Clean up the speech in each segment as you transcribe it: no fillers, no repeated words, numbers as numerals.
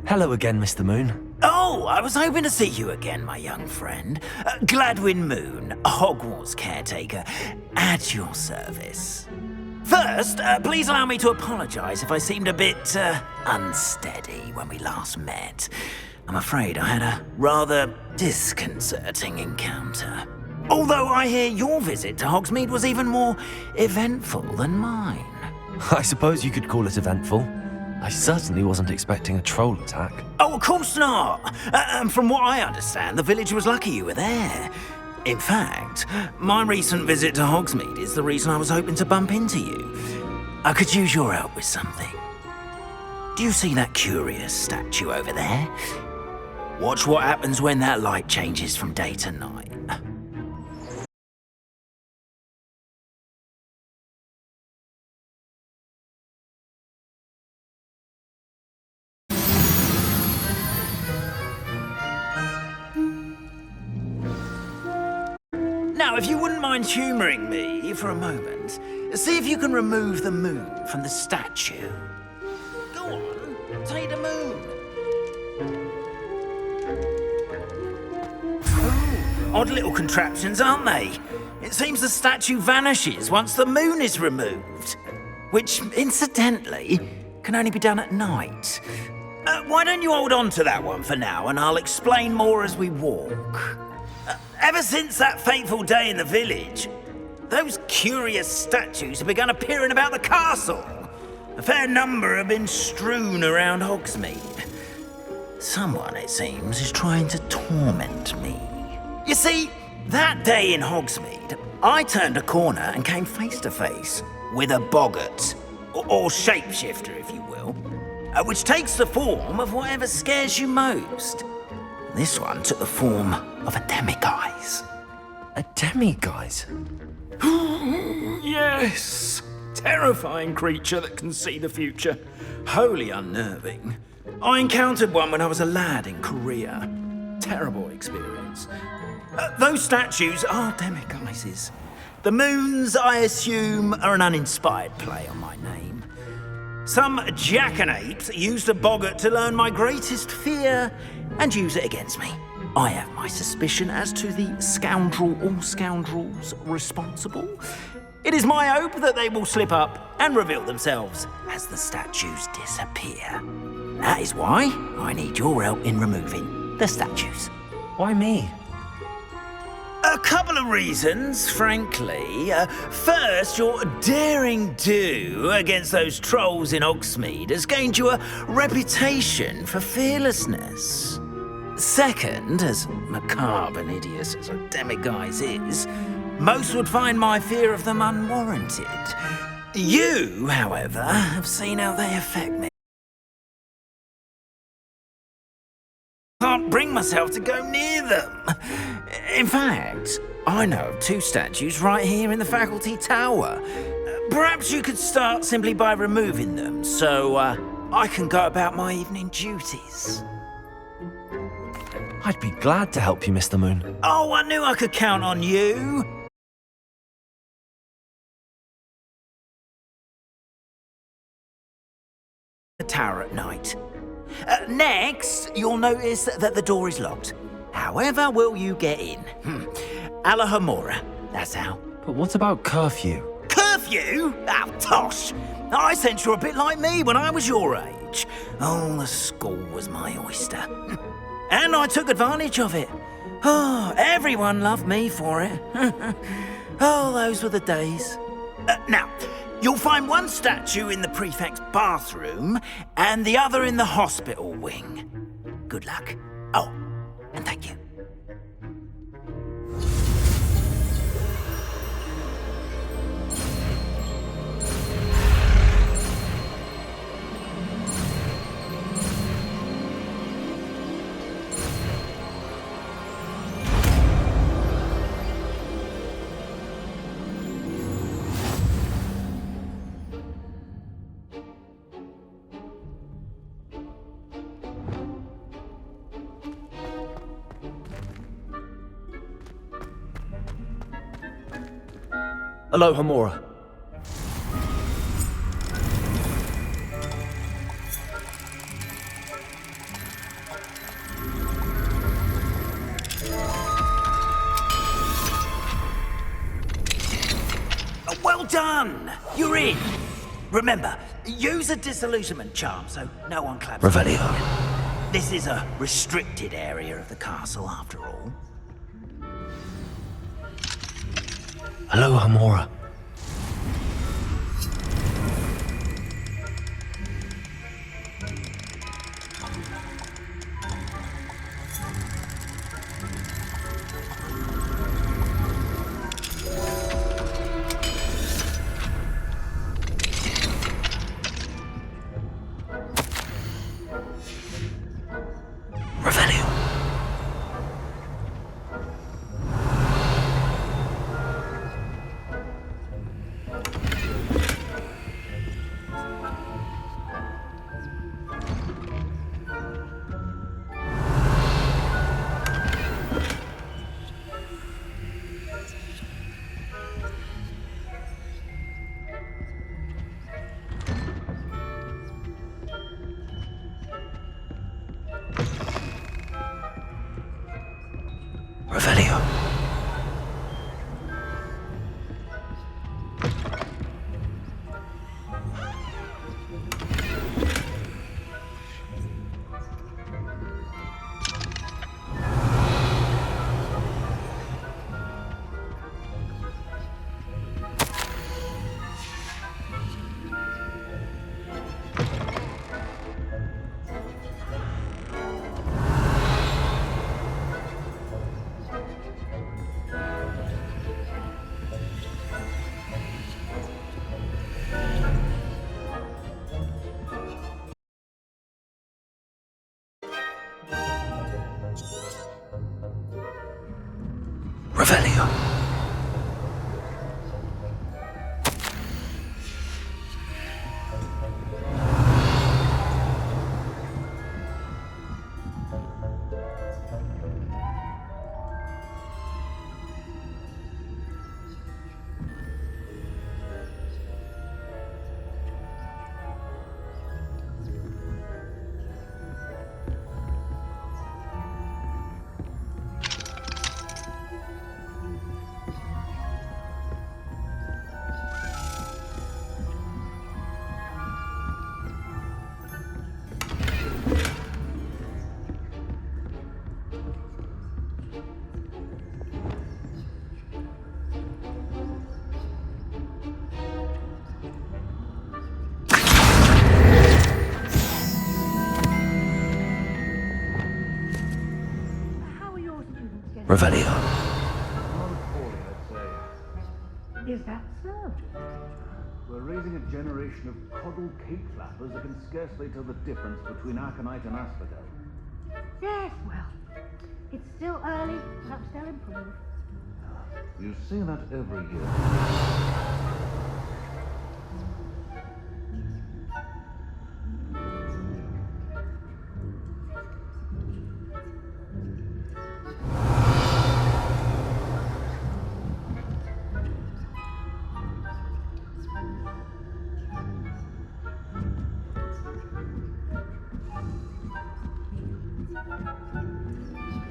Hello again, Mr. Moon. Oh, I was hoping to see you again, my young friend. Gladwin Moon, Hogwarts caretaker, at your service. First, please allow me to apologise if I seemed a bit unsteady when we last met. I'm afraid I had a rather disconcerting encounter. Although I hear your visit to Hogsmeade was even more eventful than mine. I suppose you could call it eventful. I certainly wasn't expecting a troll attack. Oh, of course not. From what I understand, the village was lucky you were there. In fact, my recent visit to Hogsmeade is the reason I was hoping to bump into you. I could use your help with something. Do you see that curious statue over there? Watch what happens when that light changes from day to night. Now, if you wouldn't mind humouring me for a moment, see if you can remove the moon from the statue. Go on, take the moon. Oh, odd little contraptions, aren't they? It seems the statue vanishes once the moon is removed, which, incidentally, can only be done at night. Why don't you hold on to that one for now, and I'll explain more as we walk. Ever since that fateful day in the village, those curious statues have begun appearing about the castle. A fair number have been strewn around Hogsmeade. Someone, it seems, is trying to torment me. You see, that day in Hogsmeade, I turned a corner and came face to face with a boggart, or shapeshifter, if you will, which takes the form of whatever scares you most. This one took the form of a demiguise. A demiguise? Yes! Terrifying creature that can see the future. Wholly unnerving. I encountered one when I was a lad in Korea. Terrible experience. Those statues are demiguises. The moons, I assume, are an uninspired play on my name. Some jackanapes used a boggart to learn my greatest fear and use it against me. I have my suspicion as to the scoundrel or scoundrels responsible. It is my hope that they will slip up and reveal themselves as the statues disappear. That is why I need your help in removing the statues. Why me? A couple of reasons, frankly. First, your daring do against those trolls in Hogsmeade has gained you a reputation for fearlessness. Second, as macabre and hideous as a demiguise is, most would find my fear of them unwarranted. You, however, have seen how they affect me. I can't bring myself to go near them. In fact, I know of two statues right here in the faculty tower. Perhaps you could start simply by removing them, so I can go about my evening duties. I'd be glad to help you, Mr. Moon. Oh, I knew I could count on you. The tower at night. Next, you'll notice that the door is locked. However will you get in? Alahomora, that's how. But what about curfew? Curfew? Oh, tosh. I sense you're a bit like me when I was your age. Oh, the school was my oyster. And I took advantage of it. Oh, everyone loved me for it. Oh, those were the days. Now, you'll find one statue in the prefect's bathroom and the other in the hospital wing. Good luck. Oh, and thank you. Hello, Homora. Well done! You're in! Remember, use a disillusionment charm so no one claps. Revelio. This is a restricted area of the castle, after all. Hello, Hamora. Revelio. Revelio. Revelio. Revelio. Is that so? We're raising a generation of coddled cake flappers that can scarcely tell the difference between aconite and asphodel. Yes, well, it's still early. Perhaps they'll improve. You see that every year.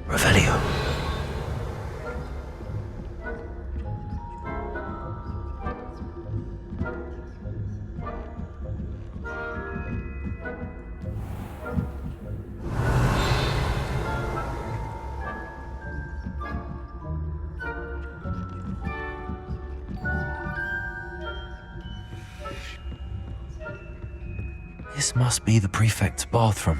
Revelio. This must be the prefect's bathroom.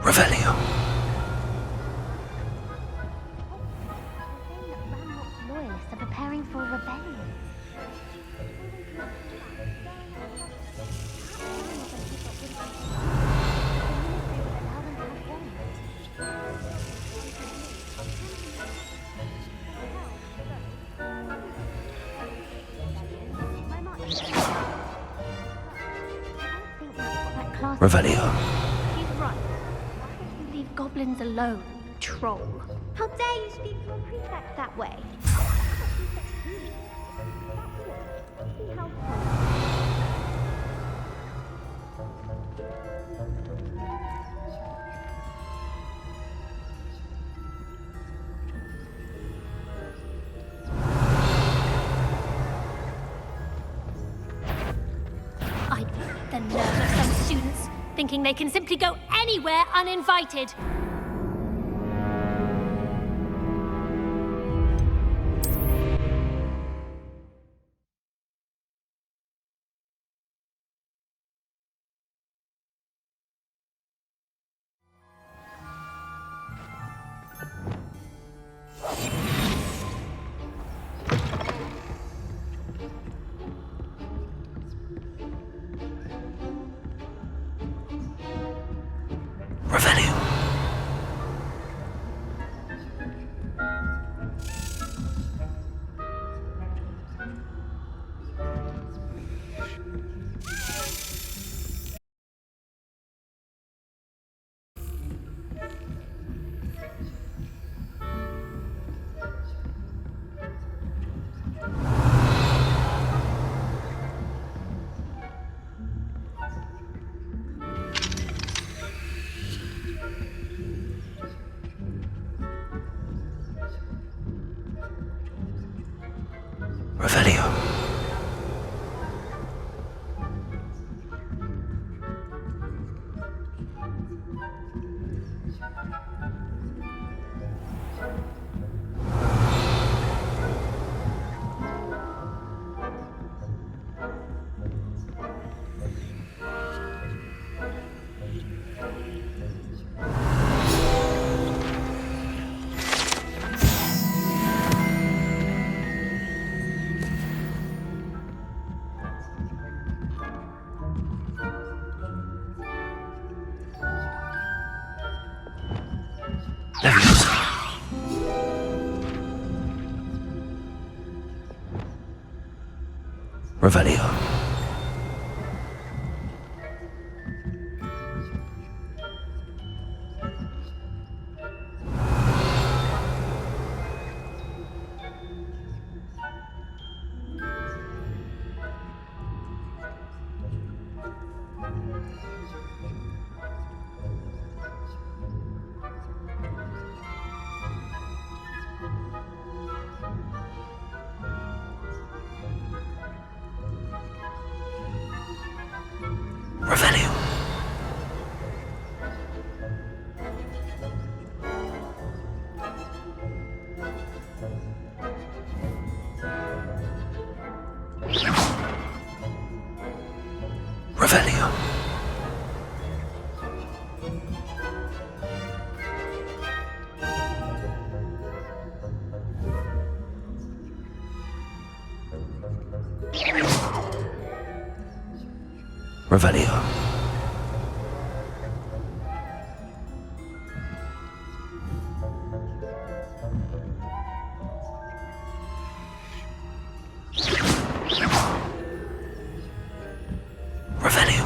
Revelio. Loyalists are preparing for a rebellion. last Revelio. He's right. Why don't you leave goblins alone, troll? How dare you speak to a prefect that way? Be helpful. The nerve of some students, thinking they can simply go anywhere uninvited. Revelio. Revelio. Leviosa. Revelio. Revelio. Revelio. Revelio. Revelio.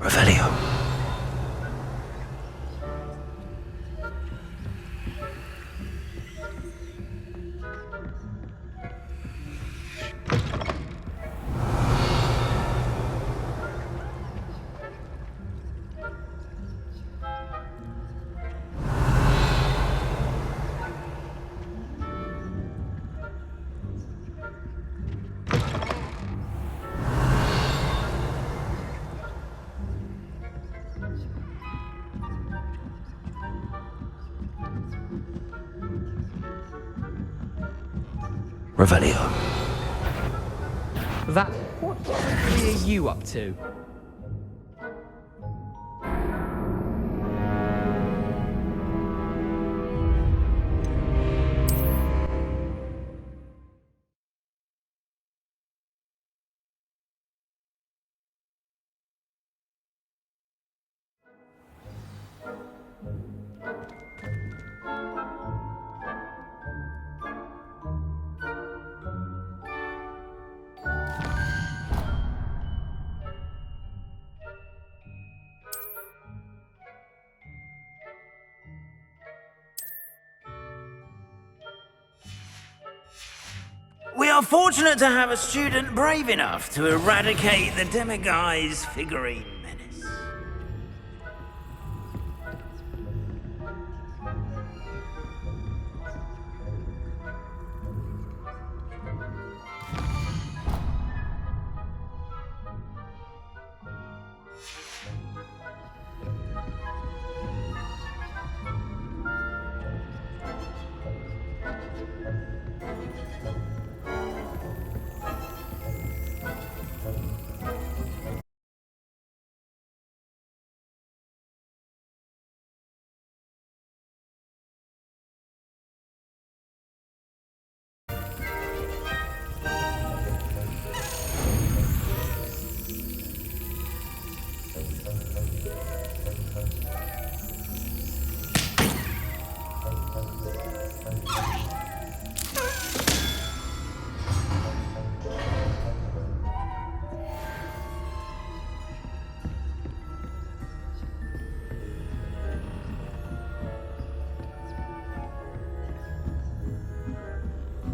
Revelio. Revelio. That... What are you up to? We are fortunate to have a student brave enough to eradicate the Demiguise figurine menace.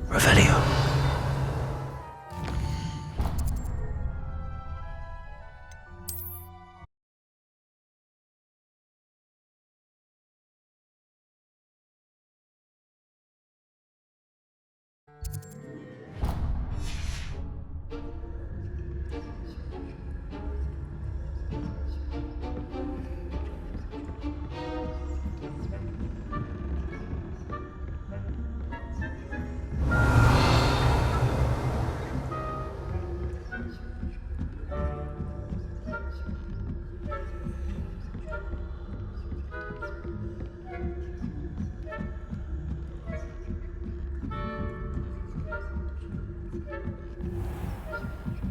Revelio.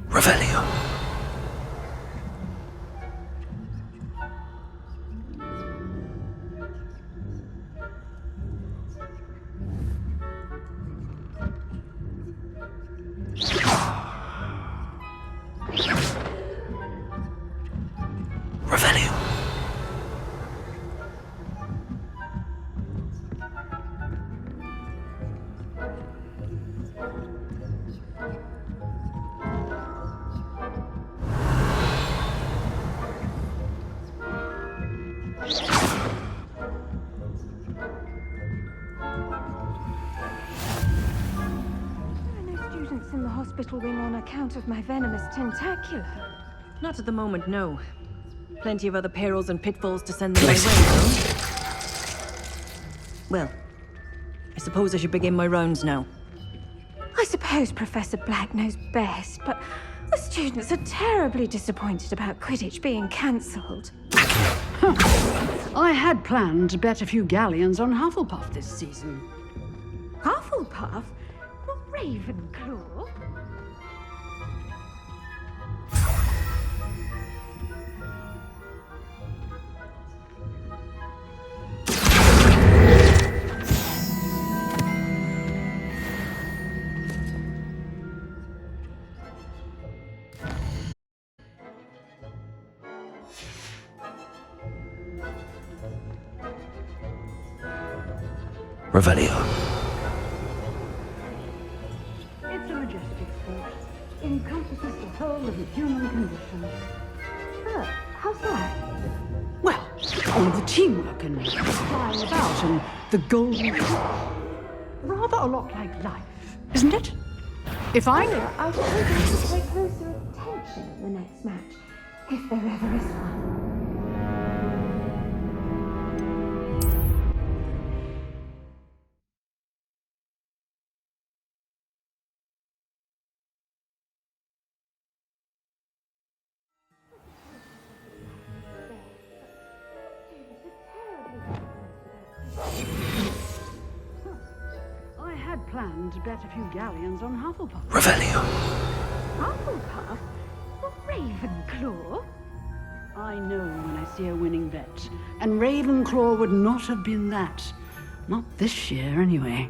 Revelio. Revelio. Students in the hospital wing on account of my venomous tentacula. Not at the moment, no. Plenty of other perils and pitfalls to send them my way, though. Well, I suppose I should begin my rounds now. I suppose Professor Black knows best, but the students are terribly disappointed about Quidditch being cancelled. I had planned to bet a few galleons on Hufflepuff this season. Hufflepuff? Not Ravenclaw? Revelio. It's a majestic sport. Encompasses the whole of the human condition. How's that? Well, all of the teamwork and flying about and the golden... Rather a lot like life, isn't it? If I... I suppose I should pay closer attention in the next match, if there ever is one. plan to bet a few galleons on Hufflepuff. Revelio. Hufflepuff? Or Ravenclaw? I know when I see a winning bet, and Ravenclaw would not have been that. Not this year, anyway.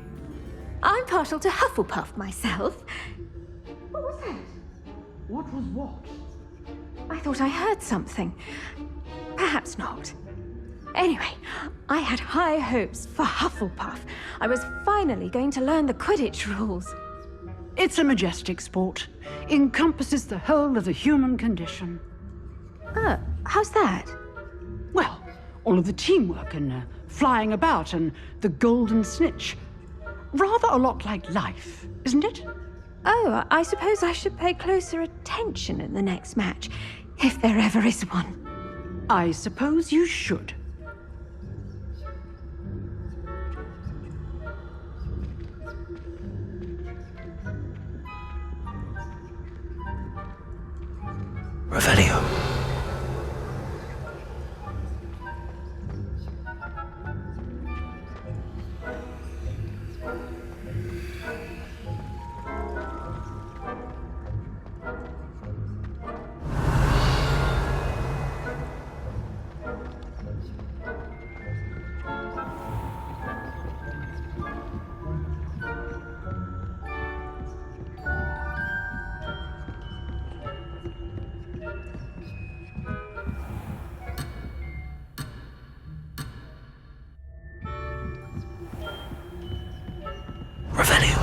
I'm partial to Hufflepuff myself. What was that? What was what? I thought I heard something. Perhaps not. Anyway, I had high hopes for Hufflepuff. I was finally going to learn the Quidditch rules. It's a majestic sport. Encompasses the whole of the human condition. How's that? Well, all of the teamwork and flying about and the golden snitch. Rather a lot like life, isn't it? Oh, I suppose I should pay closer attention in the next match, if there ever is one. I suppose you should. Revelio. Revelio.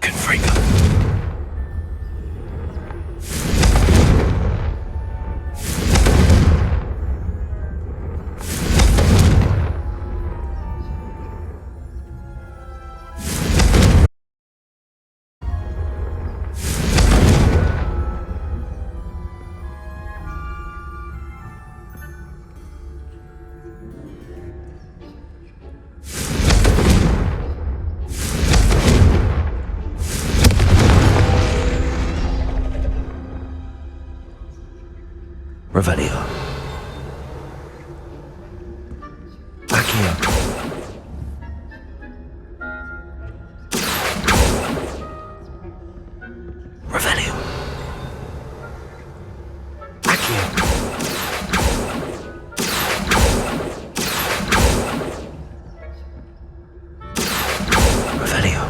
Confringo. Revelio. Accio. Revelio. Accio. Revelio.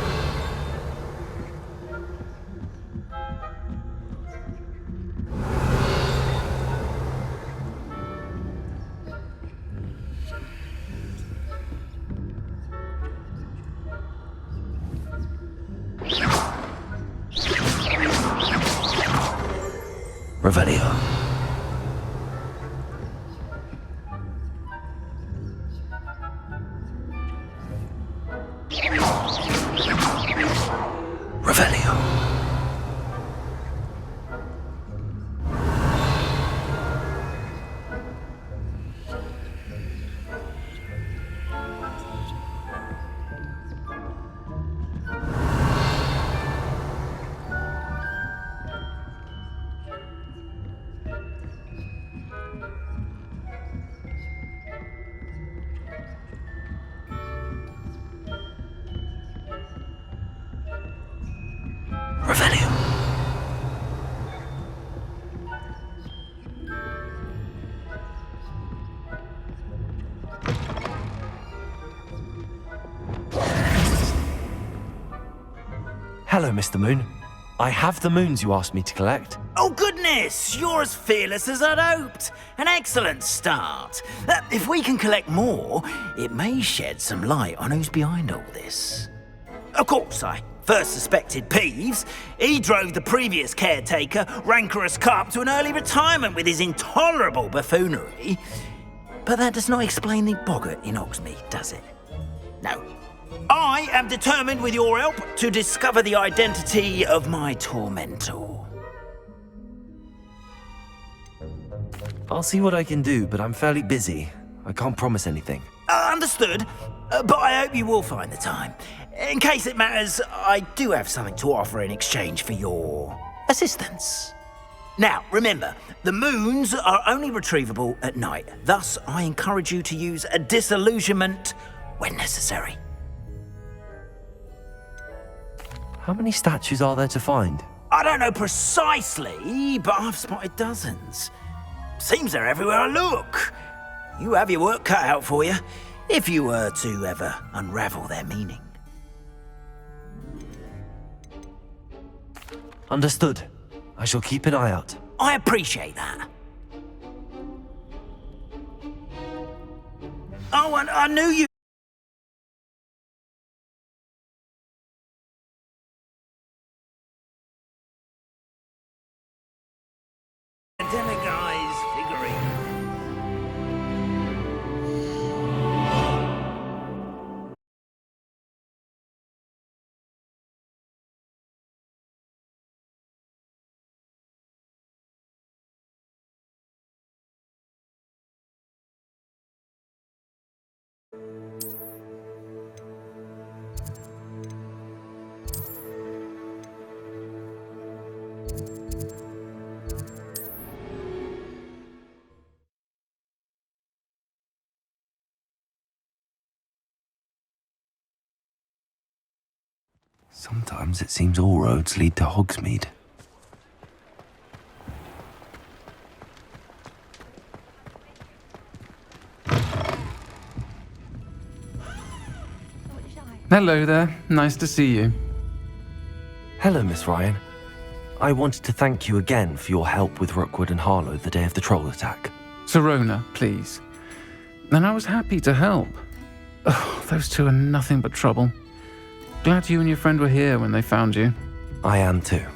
Revelio. Revelio. Hello, Mr. Moon. I have the moons you asked me to collect. Oh, goodness! You're as fearless as I'd hoped. An excellent start. If we can collect more, it may shed some light on who's behind all this. Of course, I first suspected Peeves. He drove the previous caretaker, Rancorous Carp, to an early retirement with his intolerable buffoonery. But that does not explain the boggart in Hogsmeade, does it? No. I am determined, with your help, to discover the identity of my tormentor. I'll see what I can do, but I'm fairly busy. I can't promise anything. Understood, but I hope you will find the time. In case it matters, I do have something to offer in exchange for your assistance. Now, remember, the moons are only retrievable at night. Thus, I encourage you to use a disillusionment when necessary. How many statues are there to find? I don't know precisely, but I've spotted dozens. Seems they're everywhere I look. You have your work cut out for you, if you were to ever unravel their meaning. Understood. I shall keep an eye out. I appreciate that. Oh, and I knew you... Demiguise figurine. Sometimes it seems all roads lead to Hogsmeade. Hello there. Nice to see you. Hello, Miss Ryan. I wanted to thank you again for your help with Rookwood and Harlow the day of the troll attack. Sirona, please. And I was happy to help. Oh, those two are nothing but trouble. Glad you and your friend were here when they found you. I am too.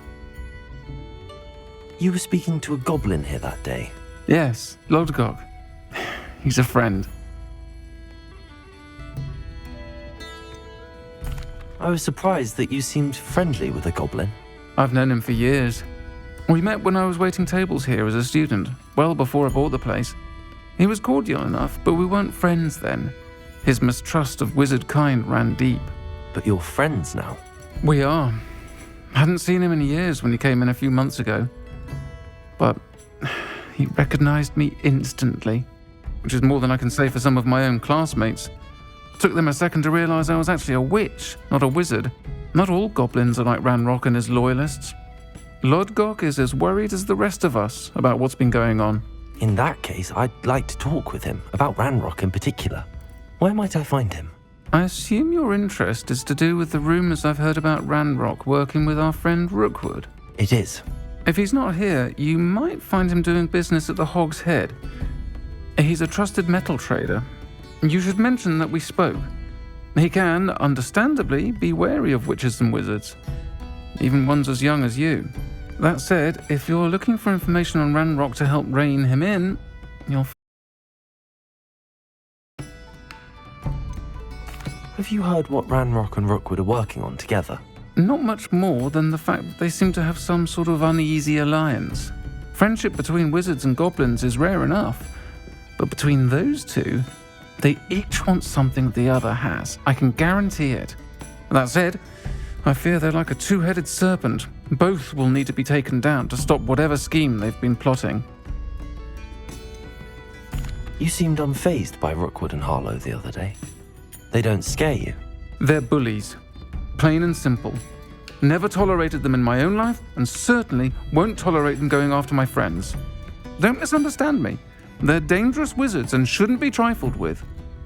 You were speaking to a goblin here that day. Yes, Lodgok. He's a friend. I was surprised that you seemed friendly with a goblin. I've known him for years. We met when I was waiting tables here as a student, well before I bought the place. He was cordial enough, but we weren't friends then. His mistrust of wizard kind ran deep. But you're friends now. We are. Hadn't seen him in years when he came in a few months ago. But he recognized me instantly, which is more than I can say for some of my own classmates. Took them a second to realize I was actually a witch, not a wizard. Not all goblins are like Ranrock and his loyalists. Lodgok is as worried as the rest of us about what's been going on. In that case, I'd like to talk with him, about Ranrock in particular. Where might I find him? I assume your interest is to do with the rumors I've heard about Ranrock working with our friend Rookwood. It is. If he's not here, you might find him doing business at the Hog's Head. He's a trusted metal trader. You should mention that we spoke. He can, understandably, be wary of witches and wizards, even ones as young as you. That said, if you're looking for information on Ranrock to help rein him in, you'll... Have you heard what Ranrock and Rookwood are working on together? Not much more than the fact that they seem to have some sort of uneasy alliance. Friendship between wizards and goblins is rare enough, but between those two, they each want something the other has. I can guarantee it. That said, I fear they're like a two-headed serpent. Both will need to be taken down to stop whatever scheme they've been plotting. You seemed unfazed by Rookwood and Harlow the other day. They don't scare you. They're bullies. Plain and simple. Never tolerated them in my own life, and certainly won't tolerate them going after my friends. Don't misunderstand me. They're dangerous wizards and shouldn't be trifled with.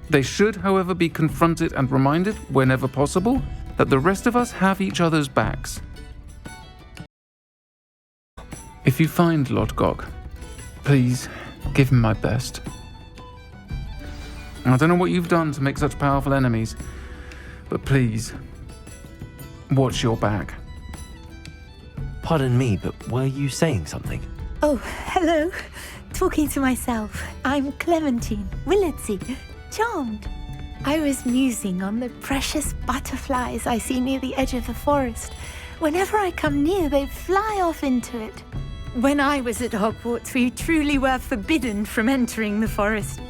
They should, however, be confronted and reminded, whenever possible, that the rest of us have each other's backs. If you find Lord Gog, please give him my best. I don't know what you've done to make such powerful enemies, but please, watch your back. Pardon me, but were you saying something? Oh, hello. Talking to myself. I'm Clementine, Willardsey, charmed. I was musing on the precious butterflies I see near the edge of the forest. Whenever I come near, they fly off into it. When I was at Hogwarts, we truly were forbidden from entering the forest.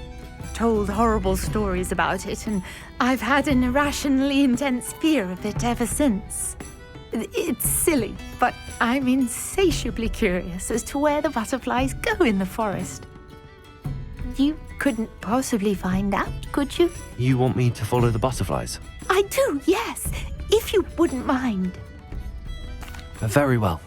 Told horrible stories about it, and I've had an irrationally intense fear of it ever since. It's silly, but I'm insatiably curious as to where the butterflies go in the forest. You couldn't possibly find out, could you? You want me to follow the butterflies? I do, yes, if you wouldn't mind. Very well.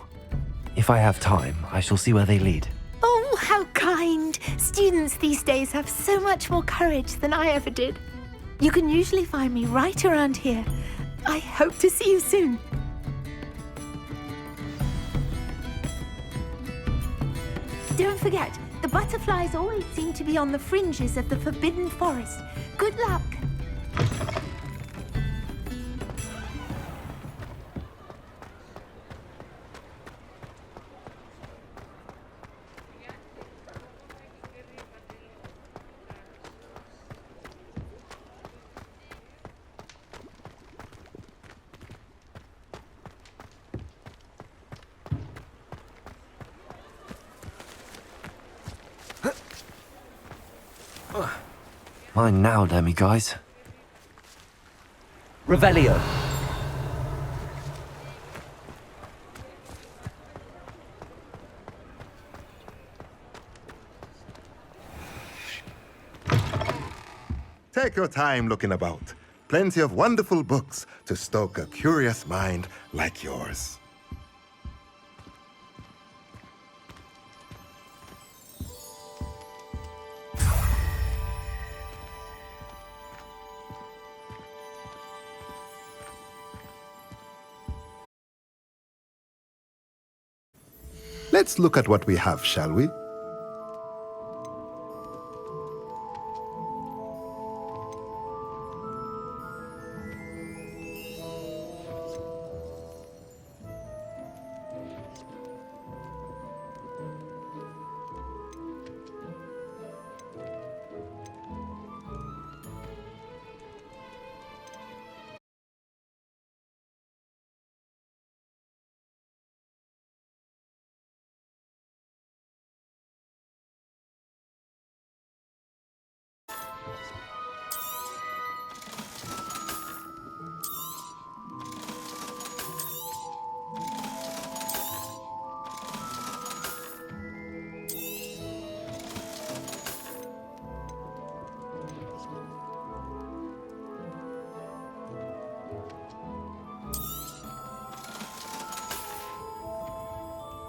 If I have time, I shall see where they lead. Oh, how kind! Students these days have so much more courage than I ever did. You can usually find me right around here. I hope to see you soon. Don't forget, the butterflies always seem to be on the fringes of the Forbidden Forest. Good luck! Mine now, demi-guys. Revelio. Take your time looking about. Plenty of wonderful books to stoke a curious mind like yours. Let's look at what we have, shall we?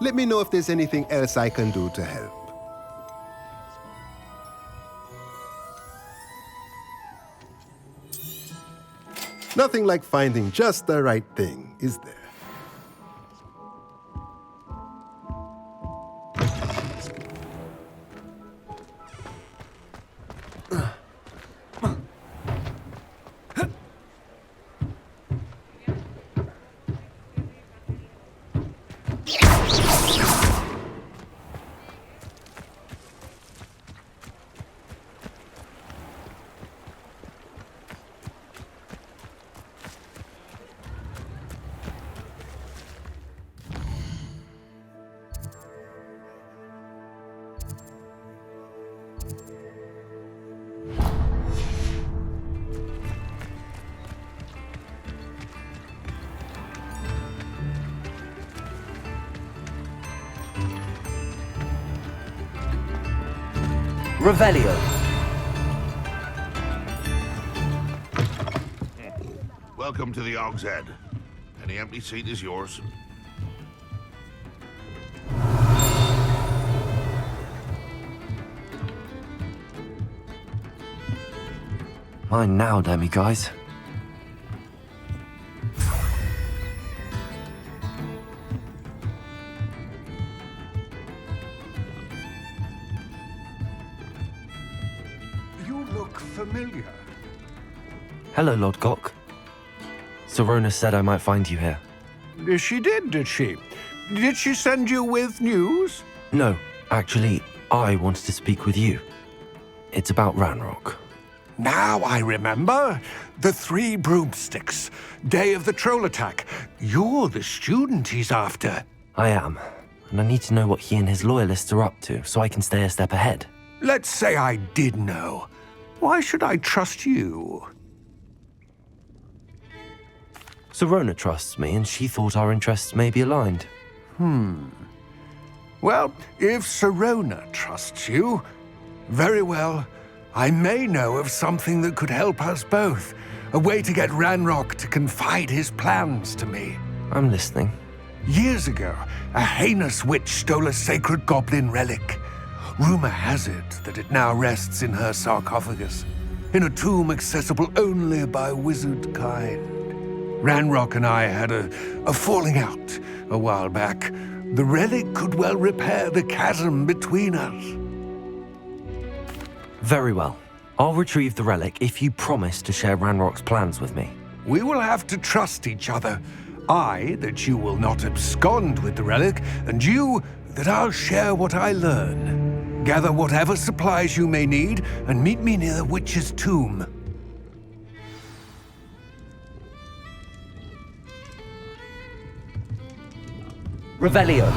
Let me know if there's anything else I can do to help. Nothing like finding just the right thing, is there? Revelio. Welcome to the Og's Head. Any empty seat is yours. Mine now, demi-guys. look familiar. Hello, Lord Gok. Serona said I might find you here. She did she? Did she send you with news? No, actually, I wanted to speak with you. It's about Ranrock. Now I remember. The 3 broomsticks. Day of the troll attack. You're the student he's after. I am, and I need to know what he and his loyalists are up to so I can stay a step ahead. Let's say I did know. Why should I trust you? Serona trusts me, and she thought our interests may be aligned. Well, if Serona trusts you, very well. I may know of something that could help us both. A way to get Ranrock to confide his plans to me. I'm listening. Years ago, a heinous witch stole a sacred goblin relic. Rumor has it that it now rests in her sarcophagus, in a tomb accessible only by wizard kind. Ranrock and I had a falling out a while back. The relic could well repair the chasm between us. Very well. I'll retrieve the relic if you promise to share Ranrock's plans with me. We will have to trust each other. I, that you will not abscond with the relic, and you, that I'll share what I learn. Gather whatever supplies you may need, and meet me near the witch's tomb. Revelio.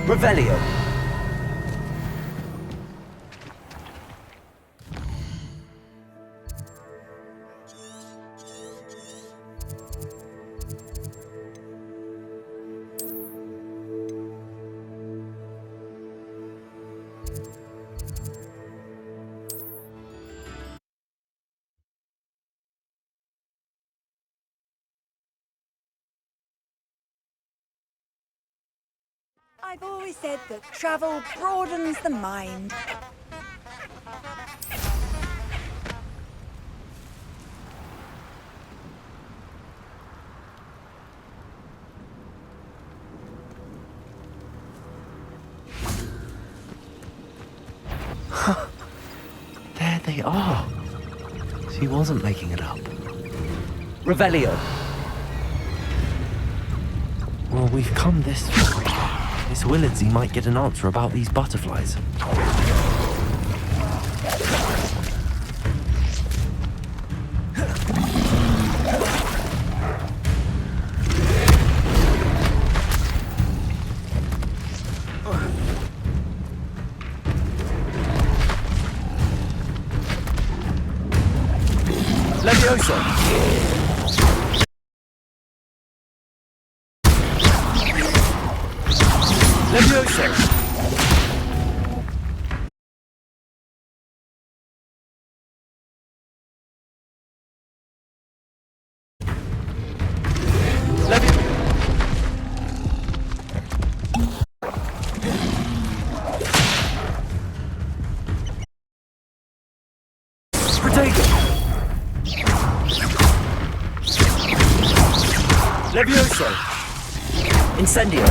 Revelio. I've always said that travel broadens the mind. There they are. She wasn't making it up. Revelio. Well, we've come this far. Miss Willardsey might get an answer about these butterflies. Levioso. Levioso. Levioso. Incendio.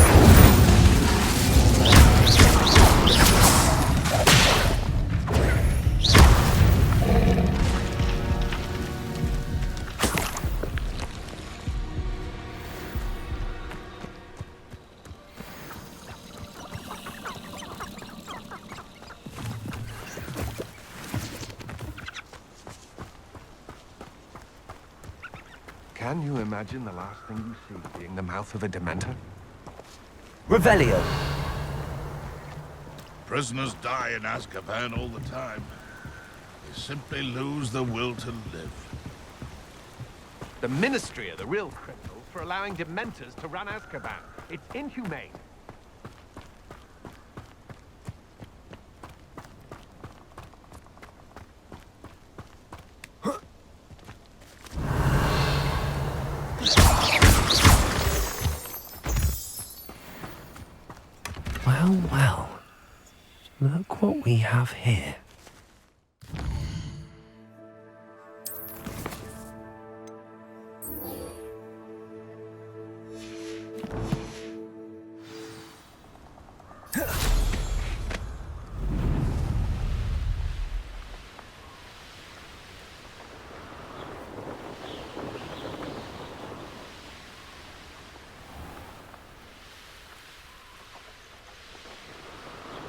Can you imagine the last thing you see being the mouth of a Dementor? Revelio. Prisoners die in Azkaban all the time. They simply lose the will to live. The Ministry are the real criminals for allowing Dementors to run Azkaban. It's inhumane. Well, well. Look what we have here.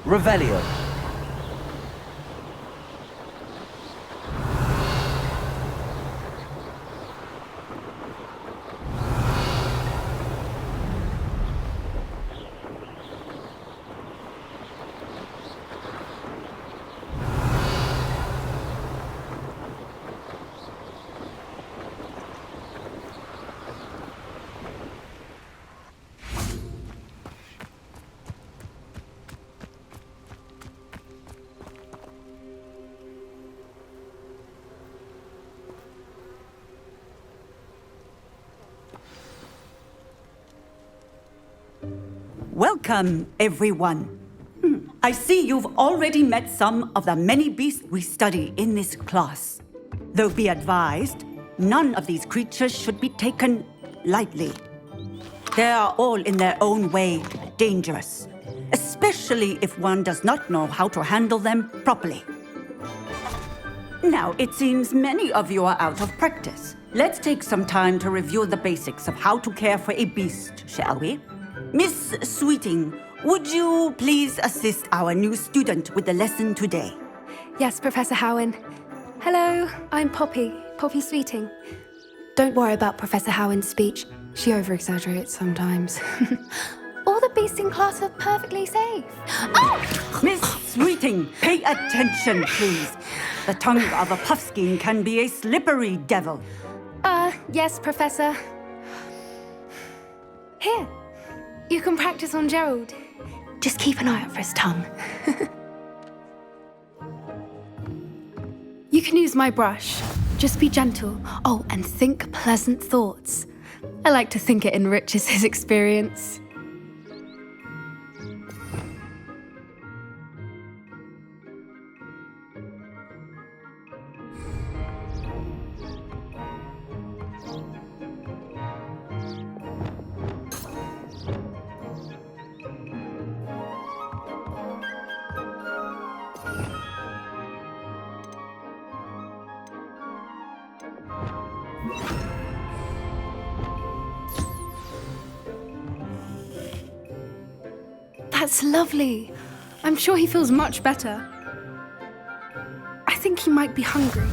Revelio. Welcome, everyone. I see you've already met some of the many beasts we study in this class. Though be advised, none of these creatures should be taken lightly. They are all in their own way dangerous, especially if one does not know how to handle them properly. Now, it seems many of you are out of practice. Let's take some time to review the basics of how to care for a beast, shall we? Miss Sweeting, would you please assist our new student with the lesson today? Yes, Professor Howen. Hello, I'm Poppy Sweeting. Don't worry about Professor Howen's speech. She over-exaggerates sometimes. All the beasts in class are perfectly safe. Oh! Miss Sweeting, pay attention, please. The tongue of a puffskein can be a slippery devil. Yes, Professor. Here, you can practice on Gerald. Just keep an eye out for his tongue. You can use my brush. Just be gentle. Oh, and think pleasant thoughts. I like to think it enriches his experience. That's lovely. I'm sure he feels much better. I think he might be hungry.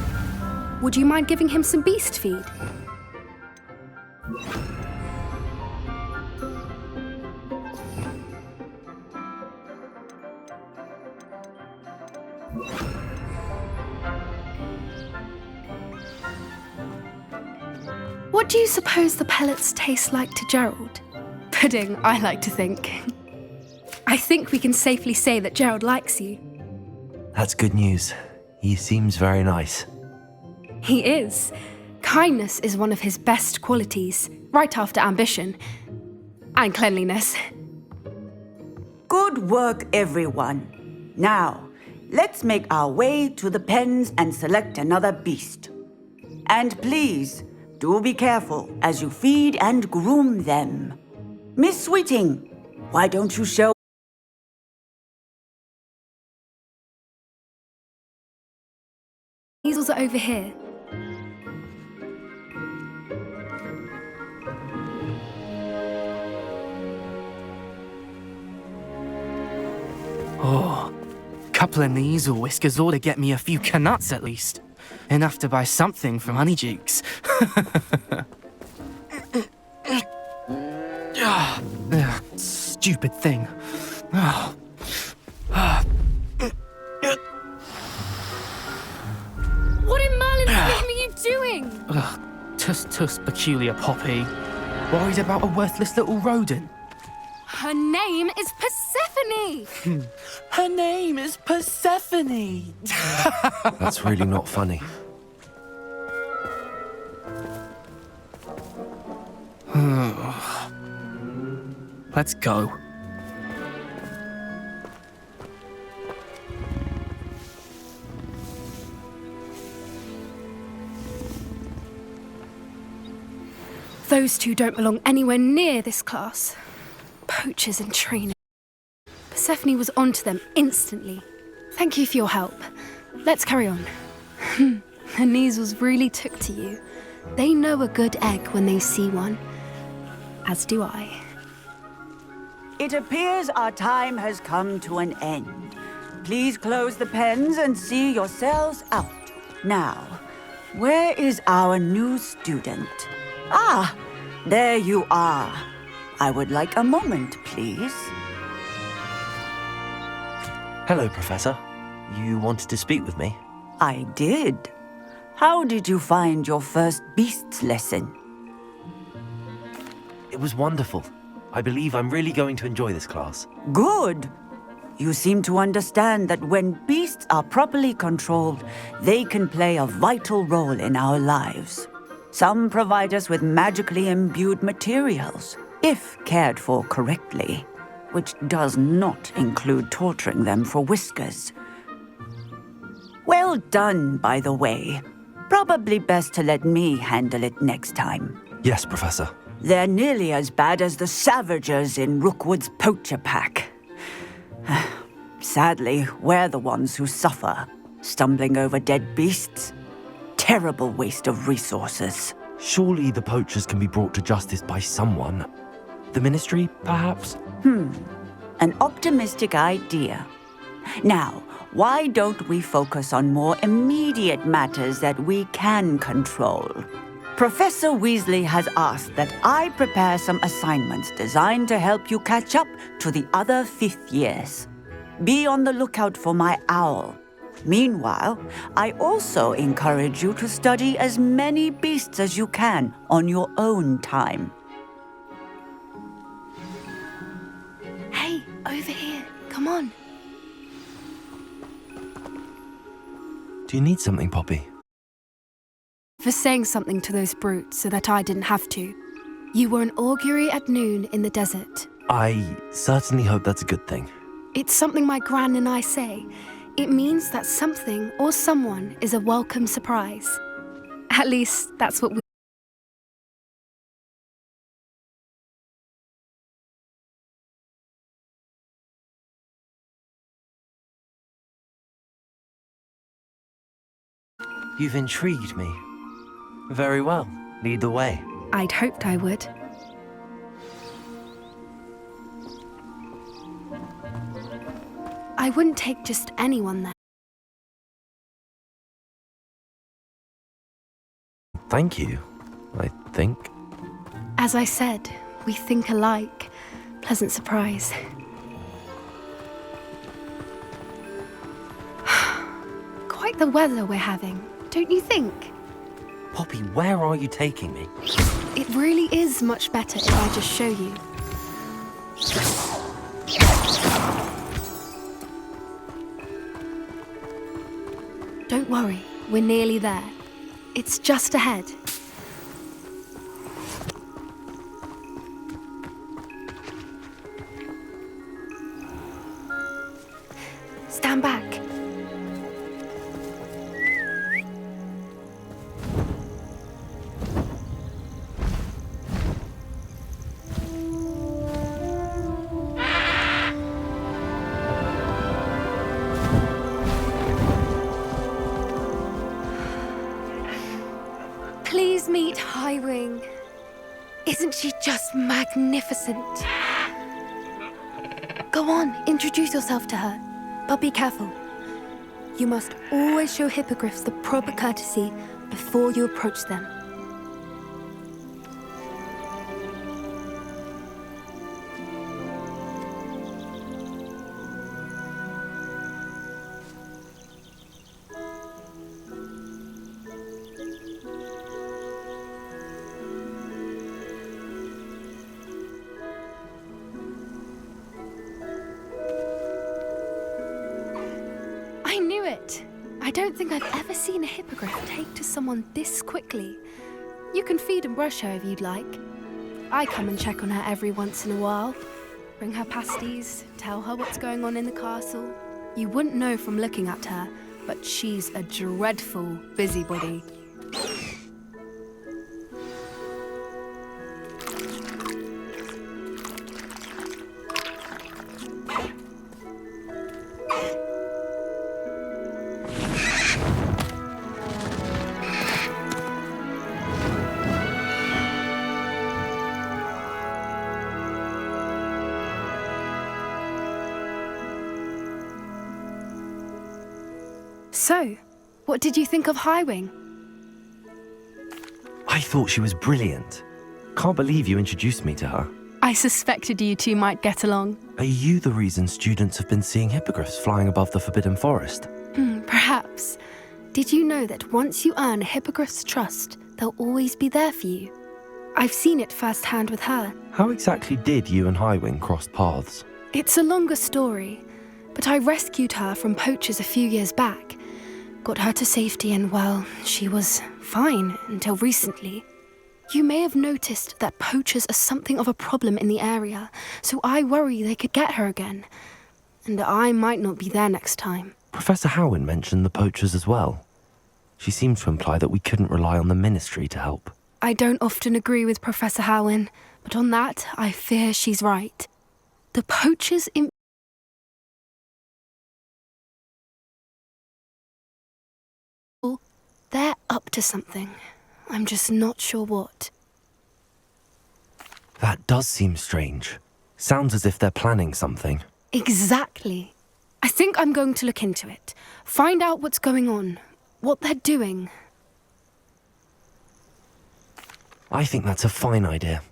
Would you mind giving him some beast feed? What do you suppose the pellets taste like to Gerald? Pudding, I like to think. I think we can safely say that Gerald likes you. That's good news. He seems very nice. He is. Kindness is one of his best qualities, right after ambition. And cleanliness. Good work, everyone. Now, let's make our way to the pens and select another beast. And please, do be careful as you feed and groom them. Miss Sweeting, why don't you show Easels are over here. Oh, couple of Neasel whiskers ought to get me a few canuts at least. Enough to buy something from Honeydukes. Stupid thing. Oh. What in Merlin's name are you doing? Tuss, peculiar Poppy. Worried about a worthless little rodent. Her name is Persephone! Her name is Persephone! That's really not funny. Let's go. Those two don't belong anywhere near this class. Poachers in training. Persephone was onto them instantly. Thank you for your help. Let's carry on. The Neasels really took to you. They know a good egg when they see one. As do I. It appears our time has come to an end. Please close the pens and see yourselves out. Now, where is our new student? Ah, there you are. I would like a moment, please. Hello, Professor. You wanted to speak with me? I did. How did you find your first beasts lesson? It was wonderful. I believe I'm really going to enjoy this class. Good. You seem to understand that when beasts are properly controlled, they can play a vital role in our lives. Some provide us with magically imbued materials, if cared for correctly, which does not include torturing them for whiskers. Well done, by the way. Probably best to let me handle it next time. Yes, Professor. They're nearly as bad as the Savagers in Rookwood's poacher pack. Sadly, we're the ones who suffer, stumbling over dead beasts. Terrible waste of resources. Surely the poachers can be brought to justice by someone. The Ministry, perhaps? An optimistic idea. Now, why don't we focus on more immediate matters that we can control? Professor Weasley has asked that I prepare some assignments designed to help you catch up to the other fifth years. Be on the lookout for my owl. Meanwhile, I also encourage you to study as many beasts as you can on your own time. Hey, over here. Come on. Do you need something, Poppy? For saying something to those brutes so that I didn't have to. You were an augury at noon in the desert. I certainly hope that's a good thing. It's something my gran and I say. It means that something or someone is a welcome surprise. At least, that's what we... You've intrigued me. Very well. Lead the way. I'd hoped I would. I wouldn't take just anyone there. Thank you, I think. As I said, we think alike. Pleasant surprise. Quite the weather we're having, don't you think? Poppy, where are you taking me? It really is much better if I just show you. Don't worry, we're nearly there. It's just ahead. Stand back. Please meet Highwing. Isn't she just magnificent? Go on, introduce yourself to her. But be careful. You must always show hippogriffs the proper courtesy before you approach them. I knew it! I don't think I've ever seen a hippogriff take to someone this quickly. You can feed and brush her if you'd like. I come and check on her every once in a while. Bring her pasties, tell her what's going on in the castle. You wouldn't know from looking at her, but she's a dreadful busybody. So, what did you think of Highwing? I thought she was brilliant. Can't believe you introduced me to her. I suspected you two might get along. Are you the reason students have been seeing hippogriffs flying above the Forbidden Forest? Perhaps. Did you know that once you earn a hippogriff's trust, they'll always be there for you? I've seen it firsthand with her. How exactly did you and Highwing cross paths? It's a longer story, but I rescued her from poachers a few years back. Got her to safety and, well, she was fine until recently. You may have noticed that poachers are something of a problem in the area, so I worry they could get her again. And I might not be there next time. Professor Howin mentioned the poachers as well. She seemed to imply that we couldn't rely on the Ministry to help. I don't often agree with Professor Howin, but on that, I fear she's right. The poachers in... They're up to something. I'm just not sure what. That does seem strange. Sounds as if they're planning something. Exactly. I think I'm going to look into it. Find out what's going on. What they're doing. I think that's a fine idea.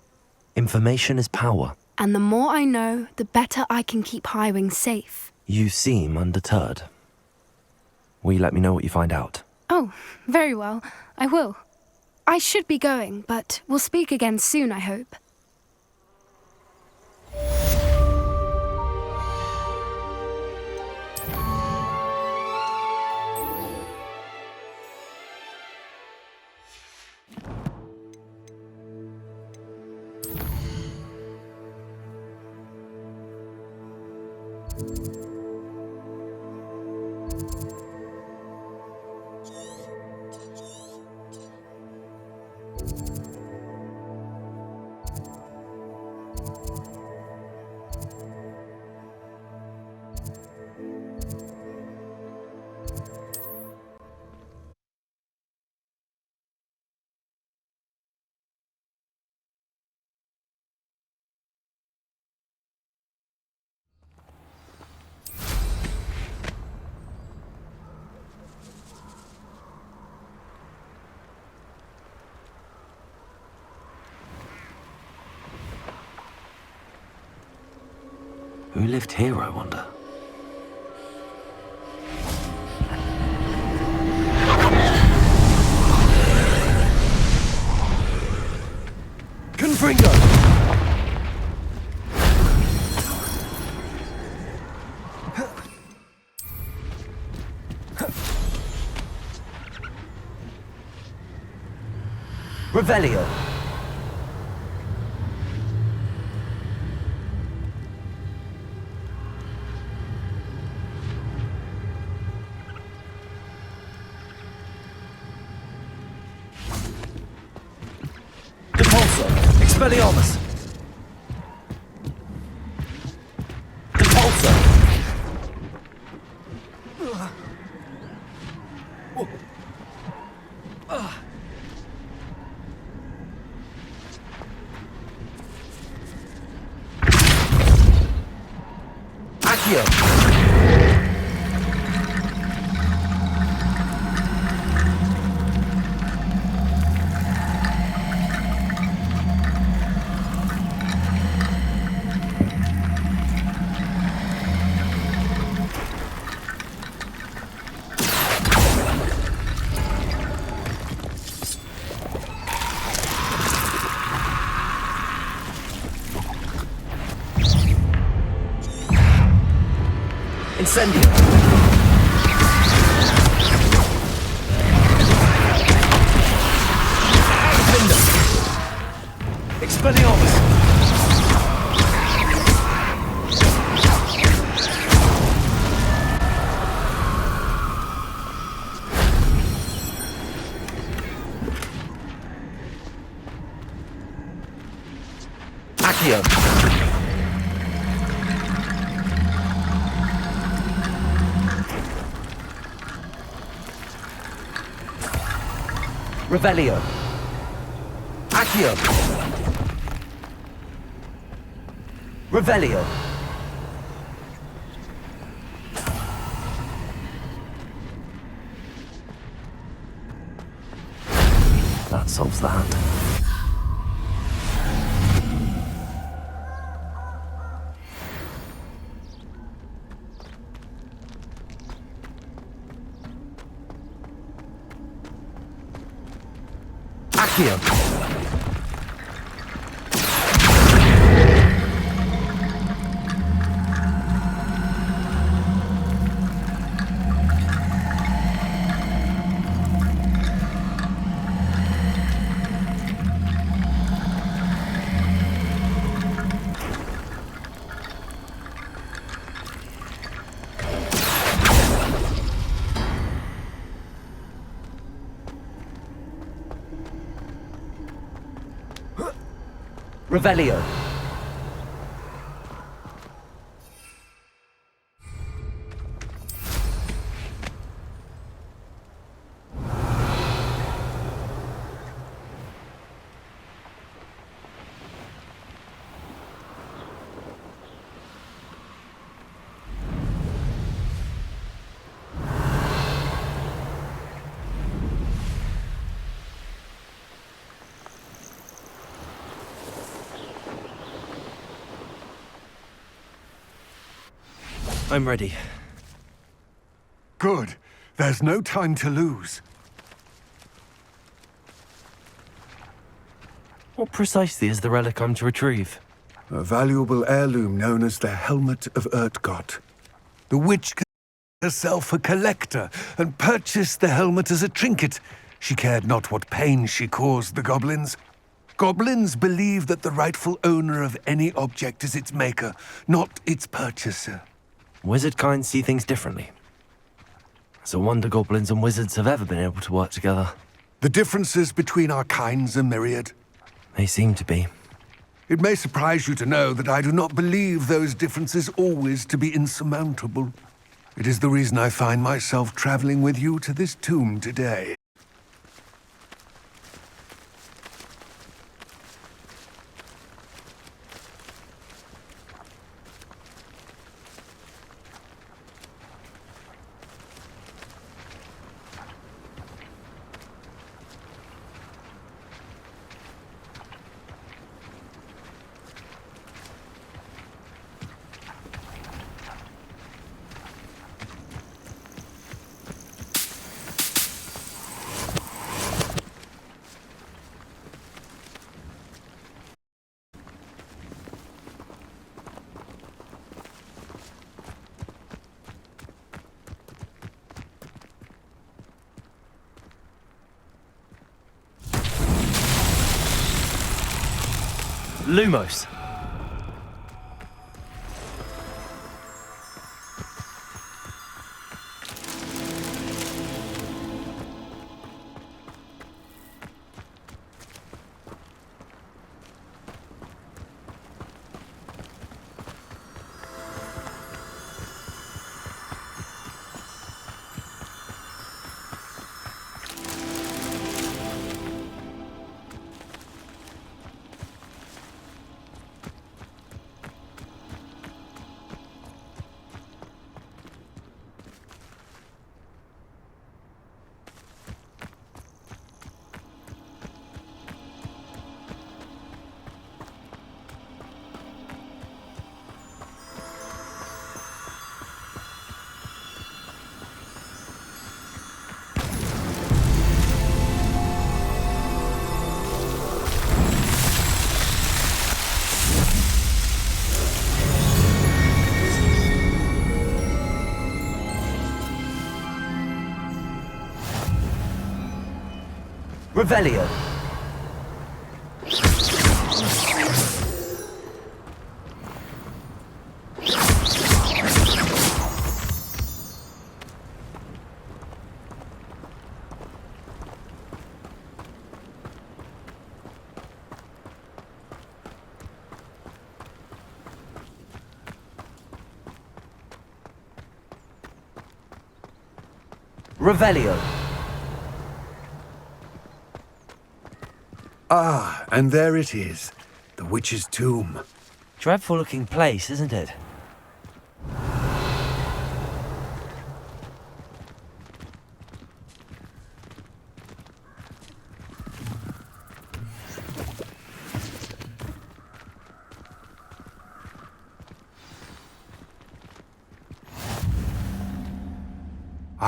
Information is power. And the more I know, the better I can keep Highwing safe. You seem undeterred. Will you let me know what you find out? Oh, very well. I will. I should be going, but we'll speak again soon, I hope. Who lived here, I wonder? Confringo! Revelio. Expelliarmus! Repulsor! Accio! Incendio! Expelliarmus! Accio! Revelio. Accio. Revelio. That solves that. Accio. Revelio. I'm ready. Good. There's no time to lose. What precisely is the relic I'm to retrieve? A valuable heirloom known as the Helmet of Urtgott. The witch considered herself a collector and purchased the helmet as a trinket. She cared not what pain she caused the goblins. Goblins believe that the rightful owner of any object is its maker, not its purchaser. Wizard kind see things differently. It's a wonder goblins and wizards have ever been able to work together. The differences between our kinds are myriad. They seem to be. It may surprise you to know that I do not believe those differences always to be insurmountable. It is the reason I find myself traveling with you to this tomb today. Lumos. Revelio. Revelio. Ah, and there it is. The witch's tomb. Dreadful looking place, isn't it?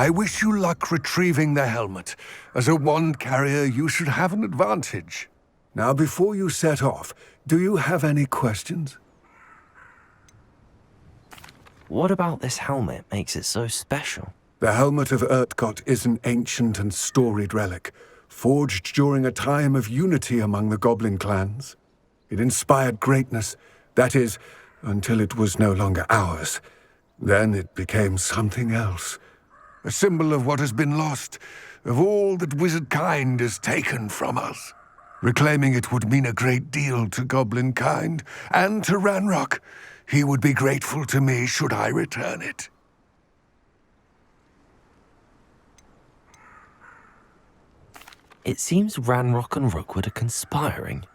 I wish you luck retrieving the helmet. As a wand carrier, you should have an advantage. Now, before you set off, do you have any questions? What about this helmet makes it so special? The helmet of Urtkot is an ancient and storied relic, forged during a time of unity among the goblin clans. It inspired greatness, that is, until it was no longer ours. Then it became something else. A symbol of what has been lost, of all that wizard kind has taken from us. Reclaiming it would mean a great deal to goblin kind, and to Ranrock. He would be grateful to me should I return it. It seems Ranrock and Rookwood are conspiring.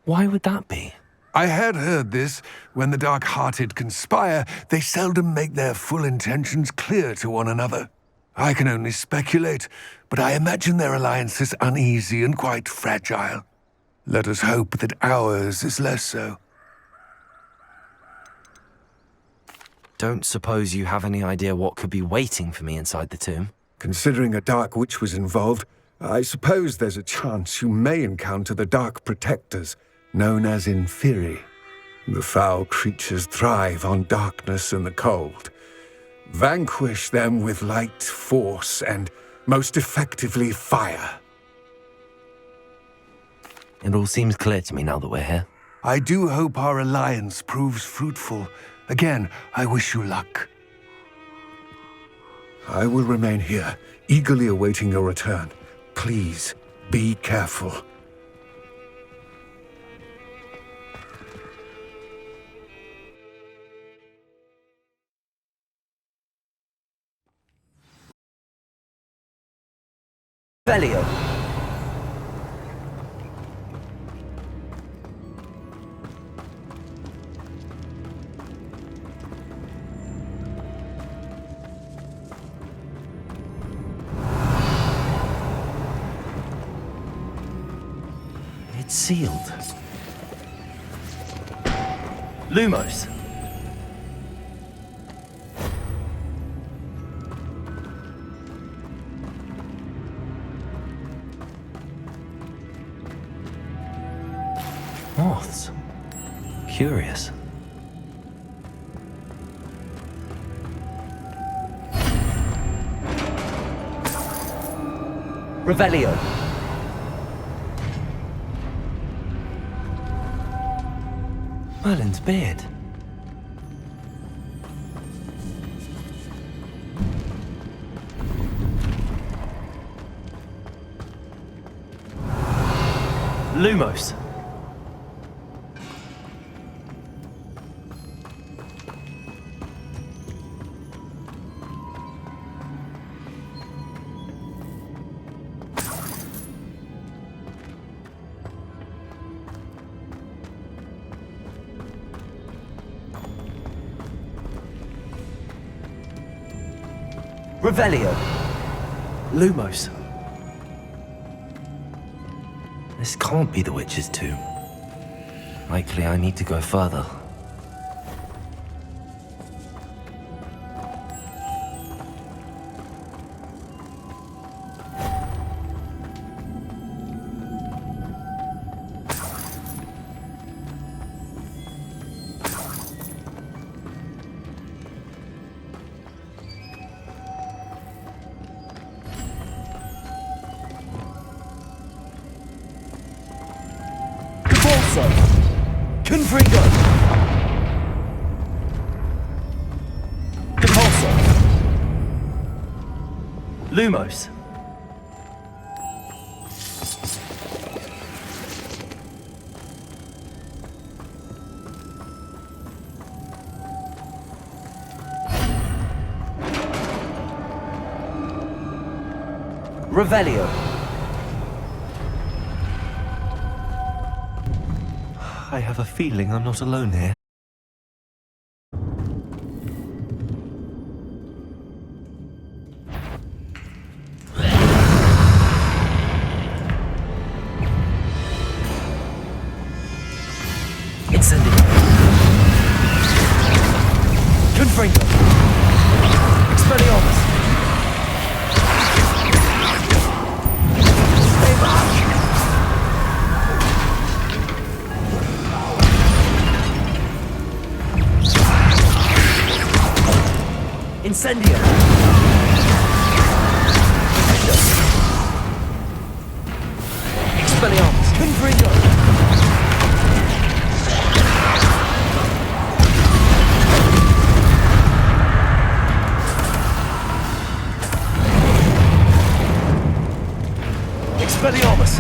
Why would that be? I had heard this. When the dark-hearted conspire, they seldom make their full intentions clear to one another. I can only speculate, but I imagine their alliance is uneasy and quite fragile. Let us hope that ours is less so. Don't suppose you have any idea what could be waiting for me inside the tomb? Considering a Dark Witch was involved, I suppose there's a chance you may encounter the Dark Protectors, known as Inferi. The foul creatures thrive on darkness and the cold. Vanquish them with light, force, and, most effectively, fire. It all seems clear to me now that we're here. I do hope our alliance proves fruitful. Again, I wish you luck. I will remain here, eagerly awaiting your return. Please, be careful. Revelio. It's sealed. Lumos. Moths. Curious. Revelio. Merlin's beard. Lumos. Revelio. Lumos. This can't be the witch's tomb. Likely I need to go further. Confringo! Depulso. Lumos. Revelio. I have a feeling I'm not alone here. Incendio. Confringo. Expelliarmus. Expelliarmus!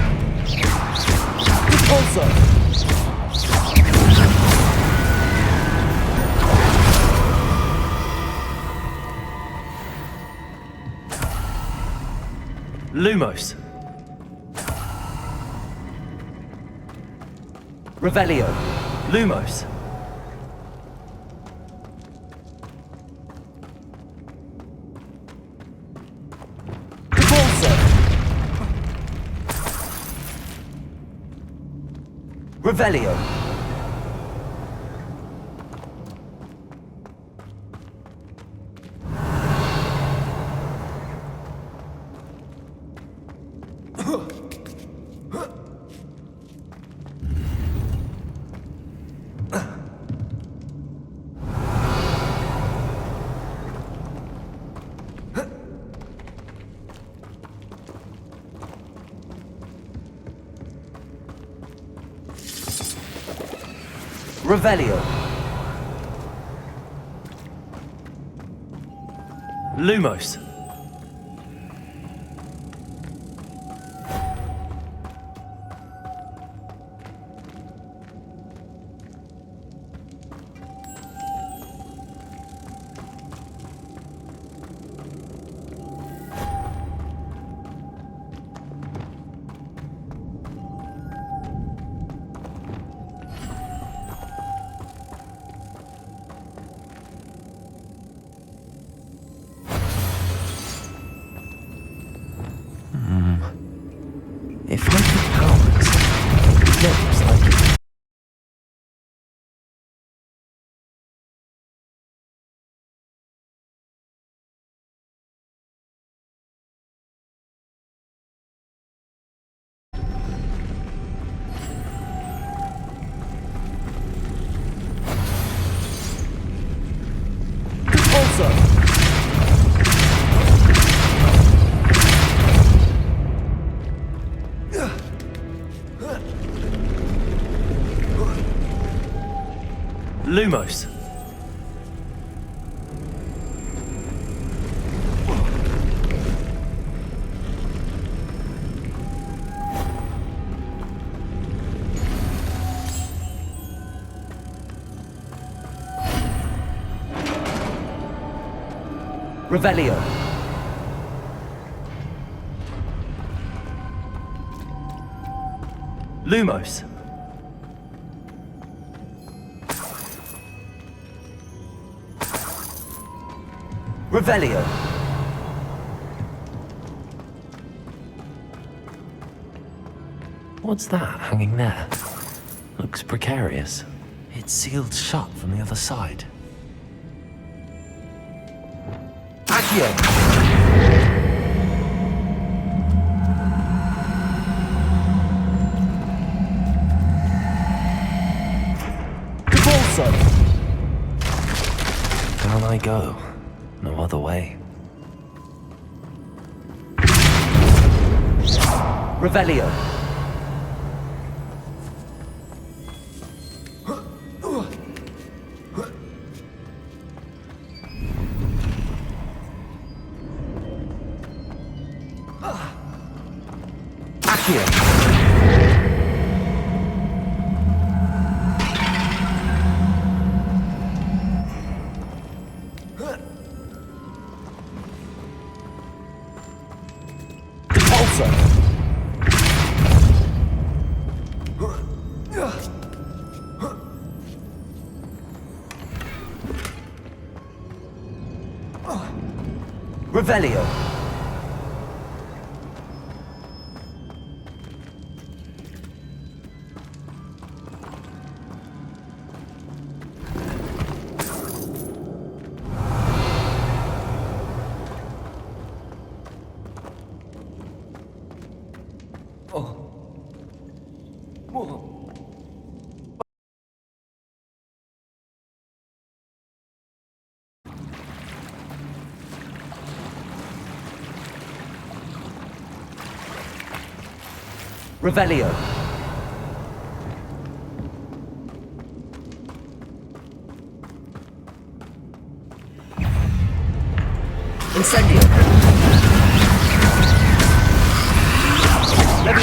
Repulsor! Lumos. Revelio. Lumos. Repulsor! Revelio. Revelio. Lumos. If I could power it, it looks like it. Lumos. Revelio. Lumos. Revelio. What's that hanging there? Looks precarious. It's sealed shut from the other side. Accio. Repulsor. Down I go. No other way. Revelio. Accio. Revelio. Revelio. Incendio. Leviosa.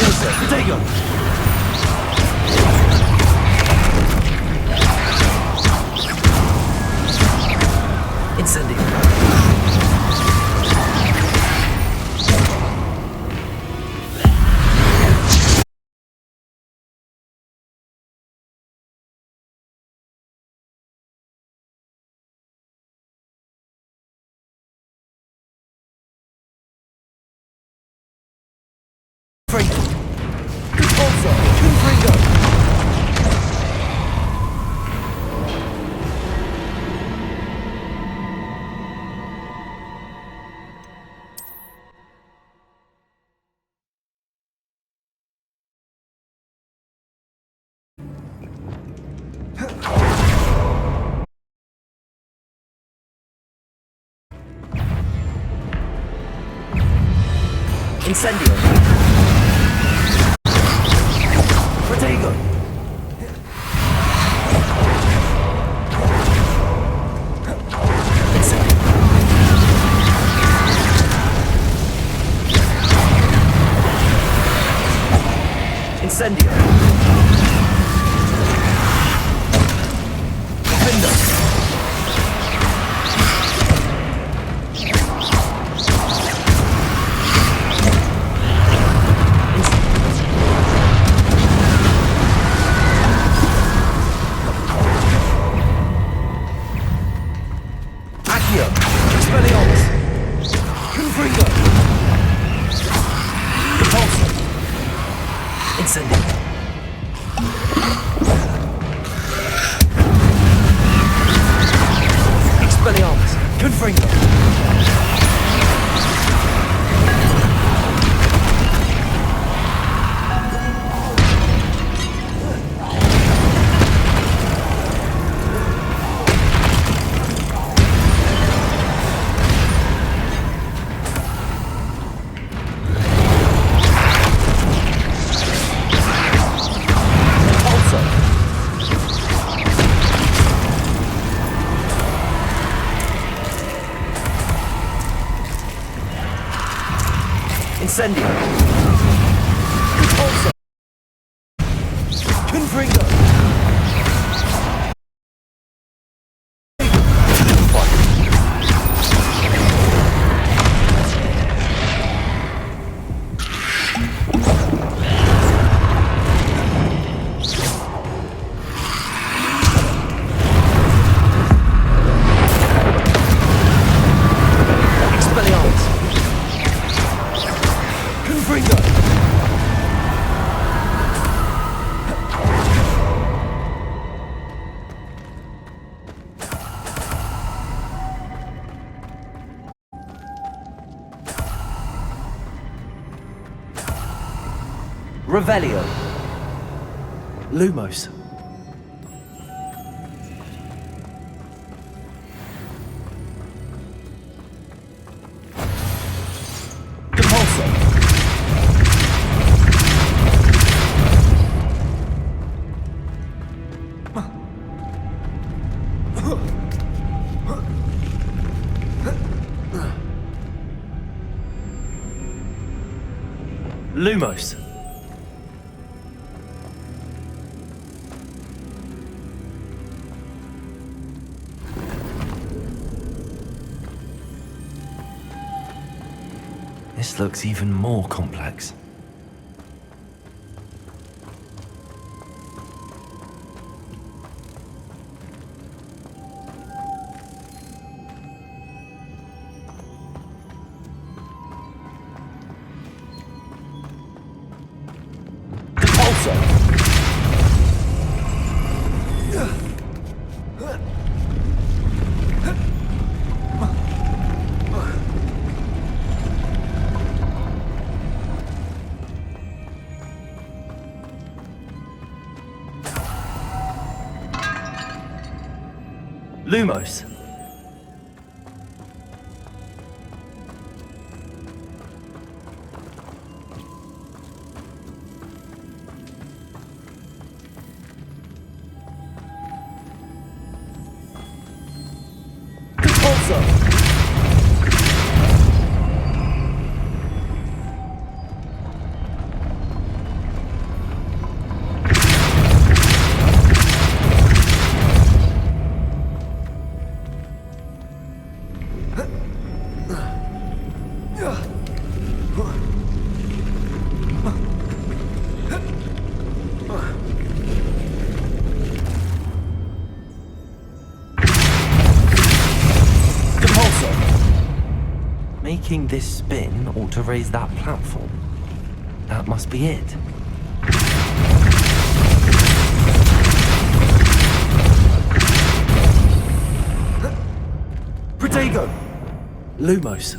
Incendio. Protego. Incendio. Findo. Accio. Expelliarmus. Confringo. Repulsor. Incendio. Expelliarmus. Confringo. Incendio. Repulsor. Confringo. Expelliarmus. Confringo. Revelio. Lumos. Depulso. Lumos. This looks even more complex. Depulso. Lumos. Depulso. Making this spin ought to raise that platform. That must be it. Protego. Lumos.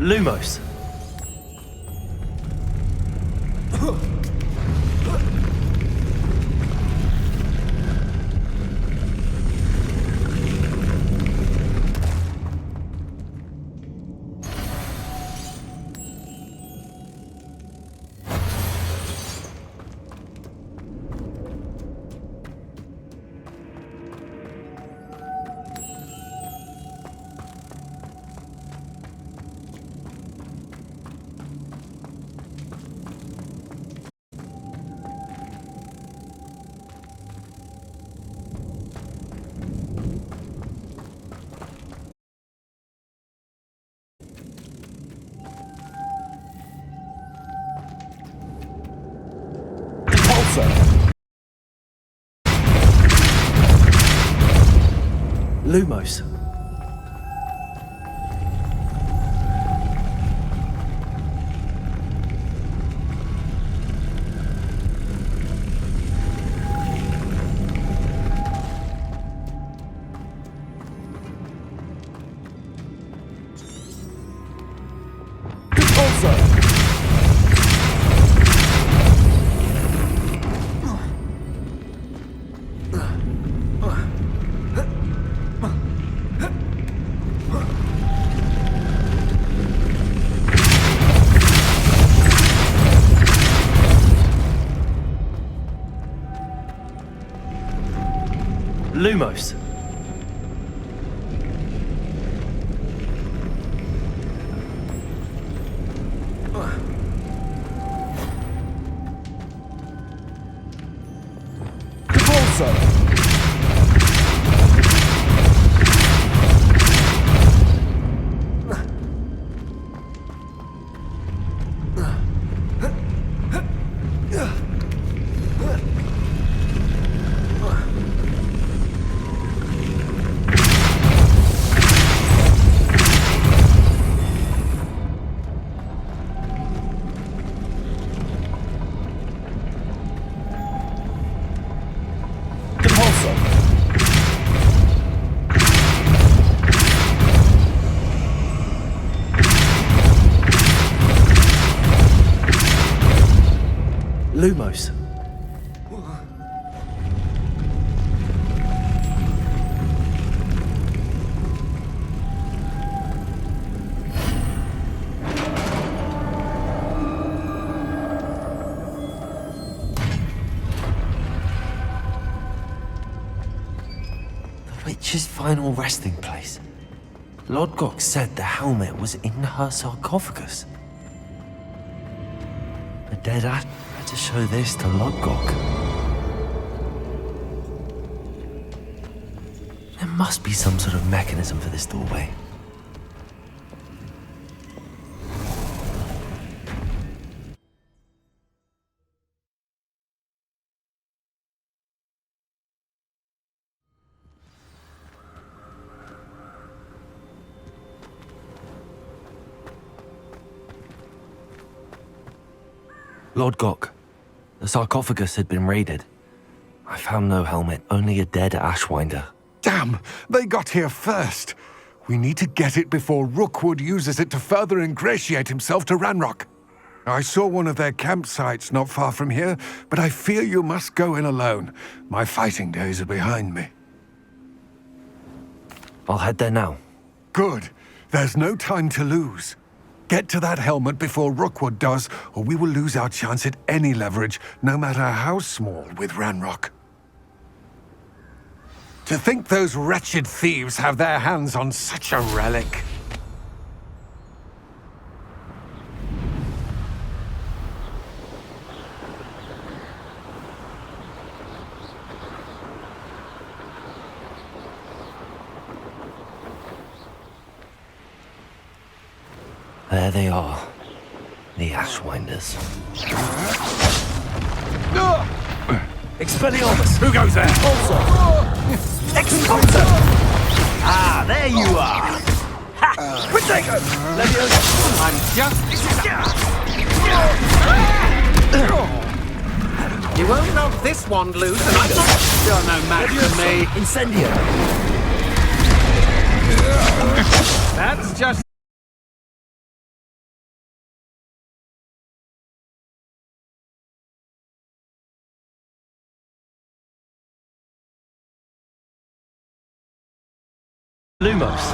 Lumos. Lumos. Lumos. Lumos. The witch's final resting place. Lodgok said the helmet was in her sarcophagus. A dead ash had to show this to Lodgok. There must be some sort of mechanism for this doorway. Lodgok, the sarcophagus had been raided. I found no helmet, only a dead Ashwinder. Damn! They got here first. We need to get it before Rookwood uses it to further ingratiate himself to Ranrock. I saw one of their campsites not far from here, but I fear you must go in alone. My fighting days are behind me. I'll head there now. Good. There's no time to lose. Get to that helmet before Rookwood does, or we will lose our chance at any leverage, no matter how small, with Ranrock. To think those wretched thieves have their hands on such a relic. There they are. The Ashwinders. Expelliarmus! Who goes there? Also! Expulsor! Ah, there you are! Ha! Protego! Leviosa! I'm just... You won't knock this wand loose, and I'm not... You're no match for me. Incendio! That's just... Lumos.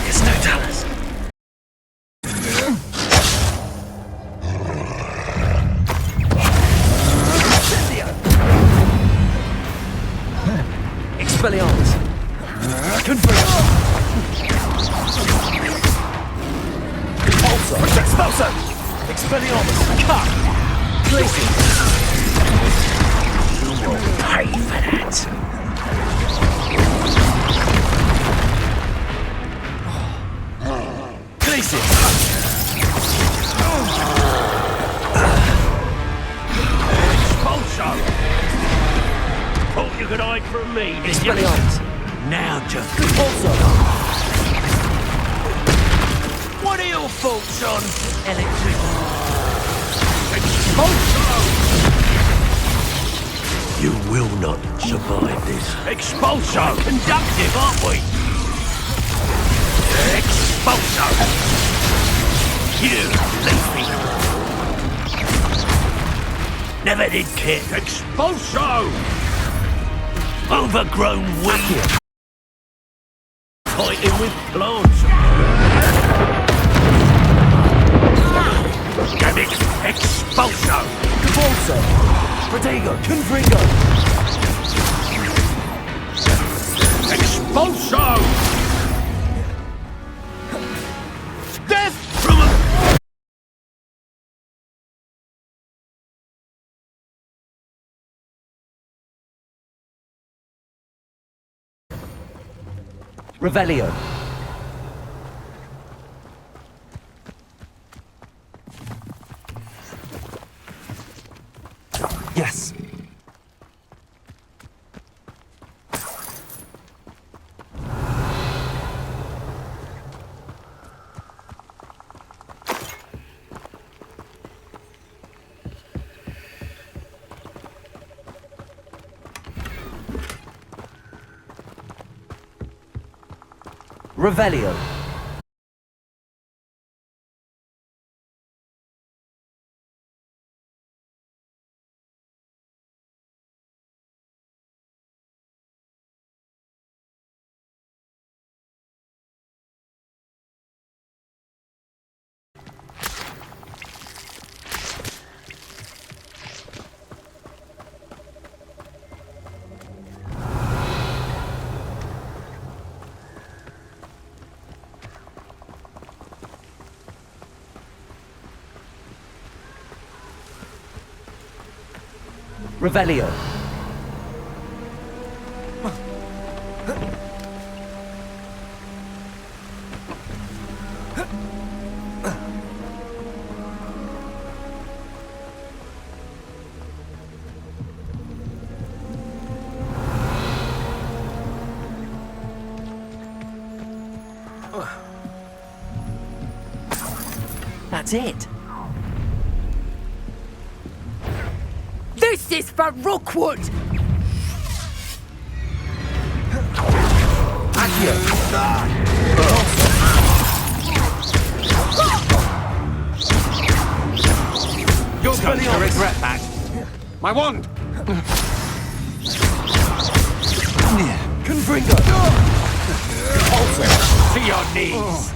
There's no talents. Expelliarmus. Confirm. Repulsor. Expulsor. Expelliarmus. Cut. Glacier. You will pay for that. Glacier. Expulsion! Thought you could hide from me, did you? Expelliarmus. Now just... Repulsor. What are your thoughts on electric... Expulsion! You will not survive this. Expulsion! Conductive, aren't we? Expulsion! You leafy. Never did care. Expulsion! Overgrown weed. Fighting with plants. Damn it! Expulsion! Repulsor. Protego. Confringo. Expulsion! Death from a... Revelio. Yes. Revelio. Revelio. That's it. This is for Rookwood! Accio. You're going to regret that. My wand! Confringo. Repulsor, to your knees!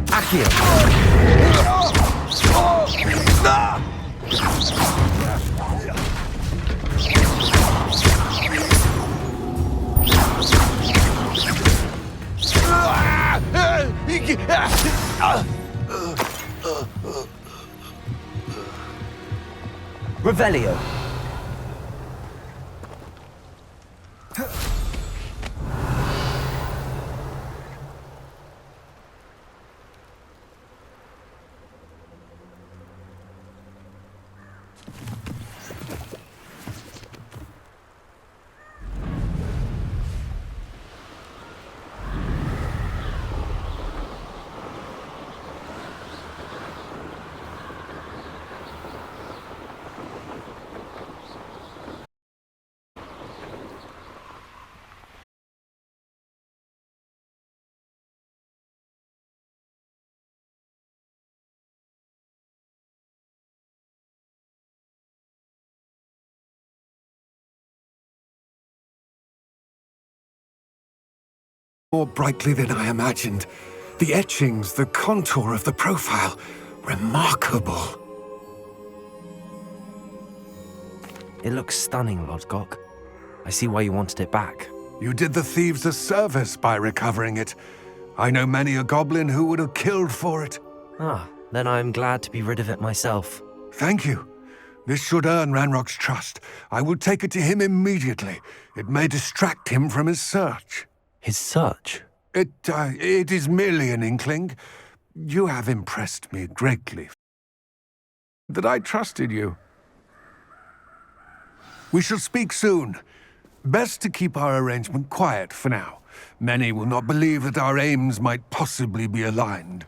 Accio. Revelio. More brightly than I imagined. The etchings, the contour of the profile. Remarkable. It looks stunning, Lodgok. I see why you wanted it back. You did the thieves a service by recovering it. I know many a goblin who would have killed for it. Ah, then I'm glad to be rid of it myself. Thank you. This should earn Ranrock's trust. I will take it to him immediately. It may distract him from his search. His search? It is merely an inkling. You have impressed me greatly. That I trusted you. We shall speak soon. Best to keep our arrangement quiet for now. Many will not believe that our aims might possibly be aligned.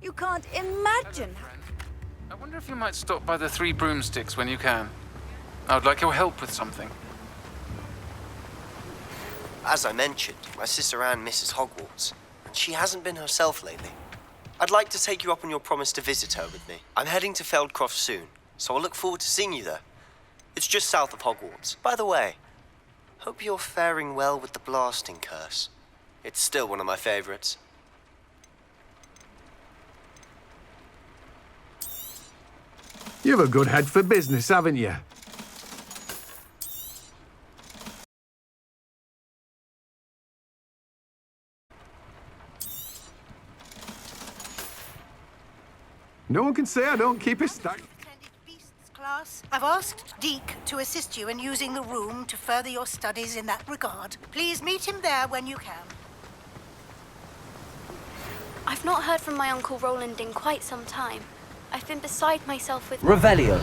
You can't imagine. I wonder if you might stop by the Three Broomsticks when you can. I would like your help with something. As I mentioned, my sister Anne misses Hogwarts, and she hasn't been herself lately. I'd like to take you up on your promise to visit her with me. I'm heading to Feldcroft soon, so I'll look forward to seeing you there. It's just south of Hogwarts. By the way, hope you're faring well with the blasting curse. It's still one of my favorites. You've a good head for business, haven't you? No one can say I don't keep a stack. Class, I've asked Deke to assist you in using the room to further your studies in that regard. Please meet him there when you can. I've not heard from my Uncle Roland in quite some time. I've been beside myself with... Revelio.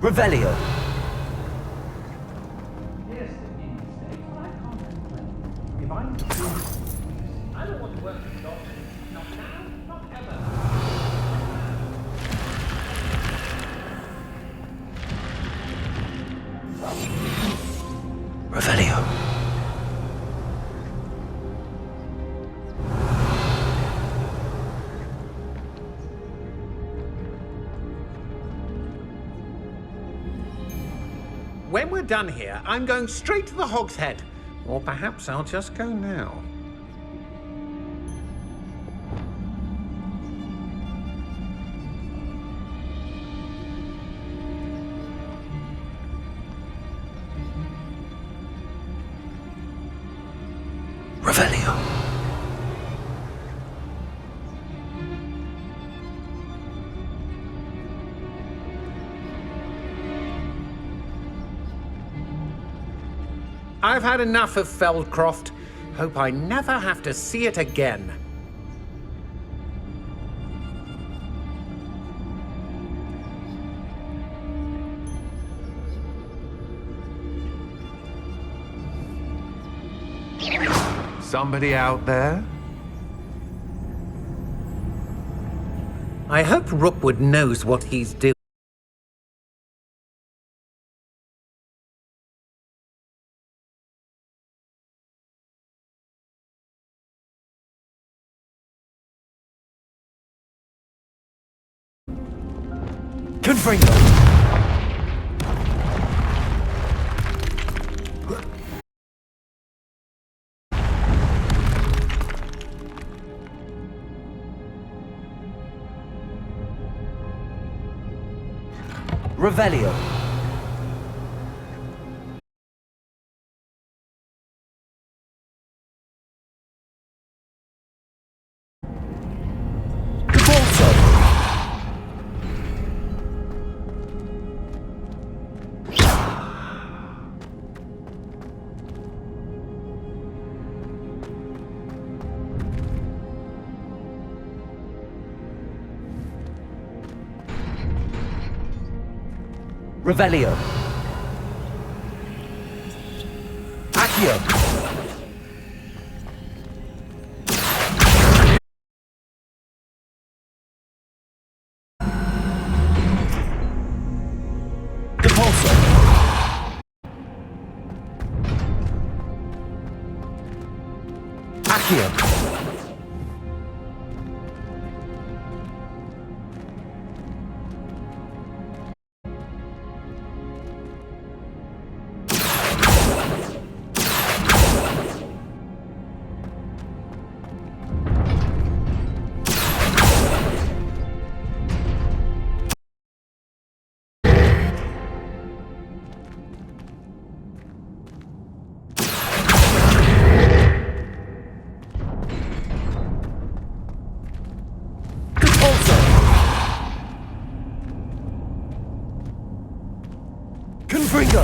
Revelio. Yes, the mistake, but I can't complain. If I'm I don't want to work with dogs. Not now, not ever. Revelio. When we're done here, I'm going straight to the Hog's Head. Or perhaps I'll just go now. Revelio. I've had enough of Feldcroft. Hope I never have to see it again. Somebody out there? I hope Rookwood knows what he's doing. Confringo. Revelio. Revelio. Accio. Accio. Confringo!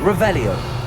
Revelio.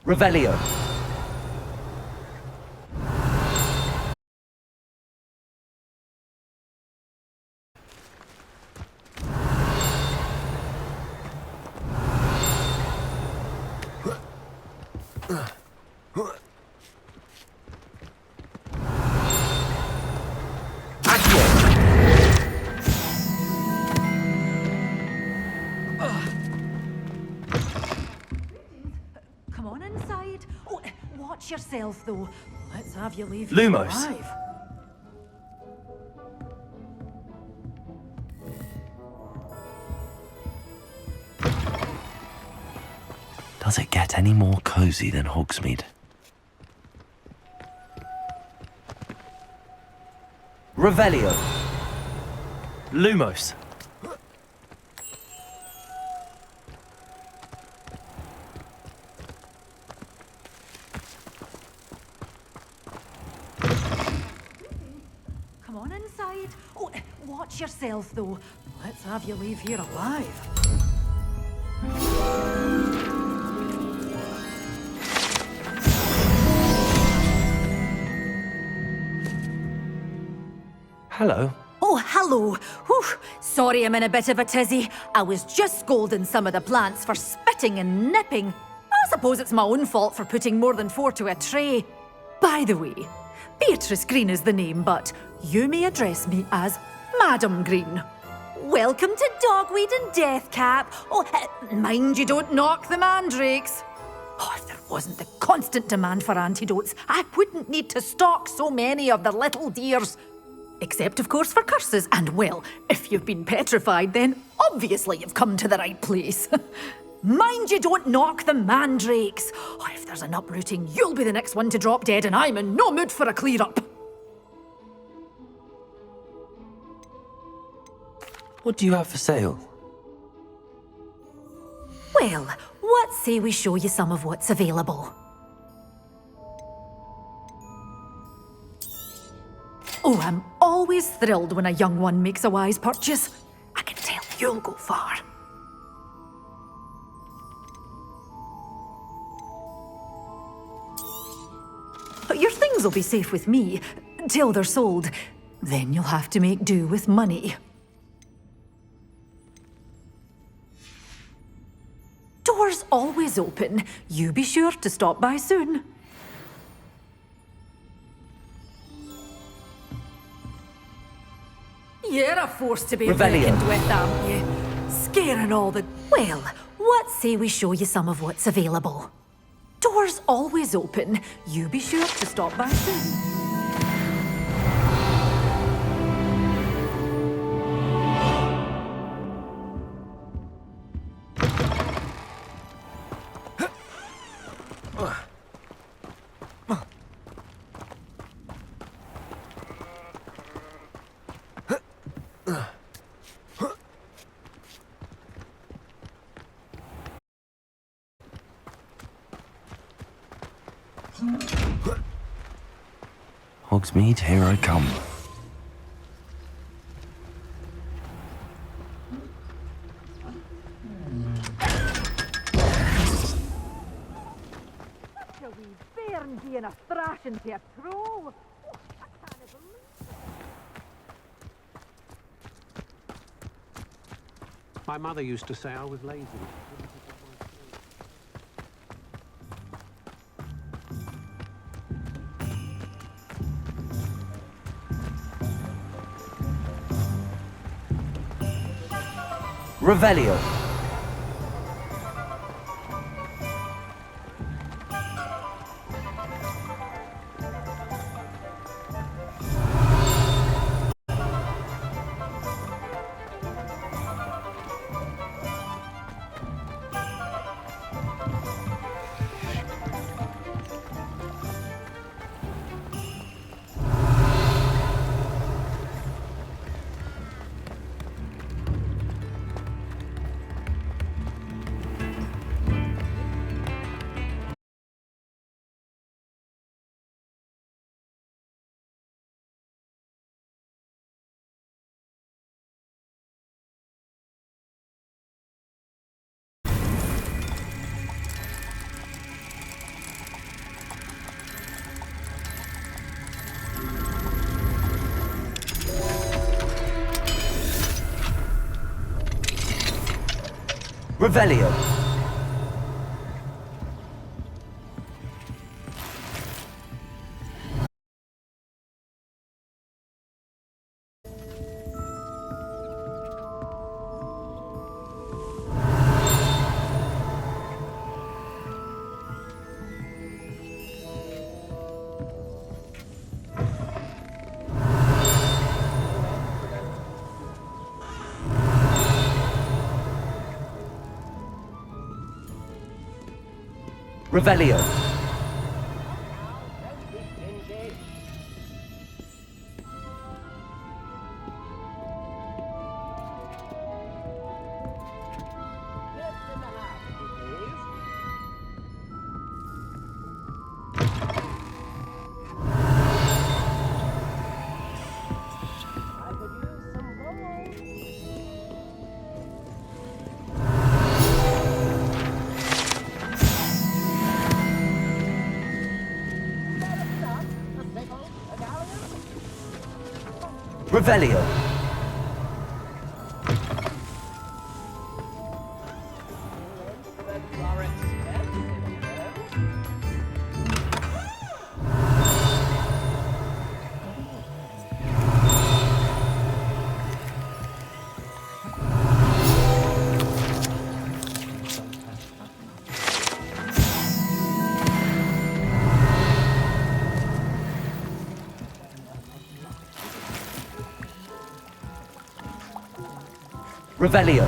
Revelio. Come on inside. Oh, watch yourself, though. Let's have you leave Lumos. here alive. Does it get any more cozy than Hogsmeade? Revelio. Lumos. Come on inside. Oh, watch yourself, though. Let's have you leave here alive. Hello. Oh, hello. Whew. Sorry I'm in a bit of a tizzy. I was just scolding some of the plants for spitting and nipping. I suppose it's my own fault for putting more than 4 to a tray. By the way, Beatrice Green is the name, but you may address me as Madam Green. Welcome to Dogweed and Deathcap. Oh, mind you don't knock the mandrakes. Oh, if there wasn't the constant demand for antidotes, I wouldn't need to stock so many of the little dears. Except, of course, for curses. And, well, if you've been petrified, then obviously you've come to the right place. Mind you don't knock the mandrakes. Oh, if there's an uprooting, you'll be the next one to drop dead, and I'm in no mood for a clear-up. What do you have for sale? Well, what say we show you some of what's available? Oh, I'm always thrilled when a young one makes a wise purchase. I can tell you'll go far. But your things will be safe with me, till they're sold. Then you'll have to make do with money. Doors always open. You be sure to stop by soon. You're a force to be reckoned with, aren't you? Scaring all the... Well, what say we show you some of what's available? Doors always open. You be sure to stop by soon. Hogsmeade, here I come. Shall we bairn being a thrashing to a troll? My mother used to say I was lazy. Revelio. Revelio. Revelio. Revelio. Revelio.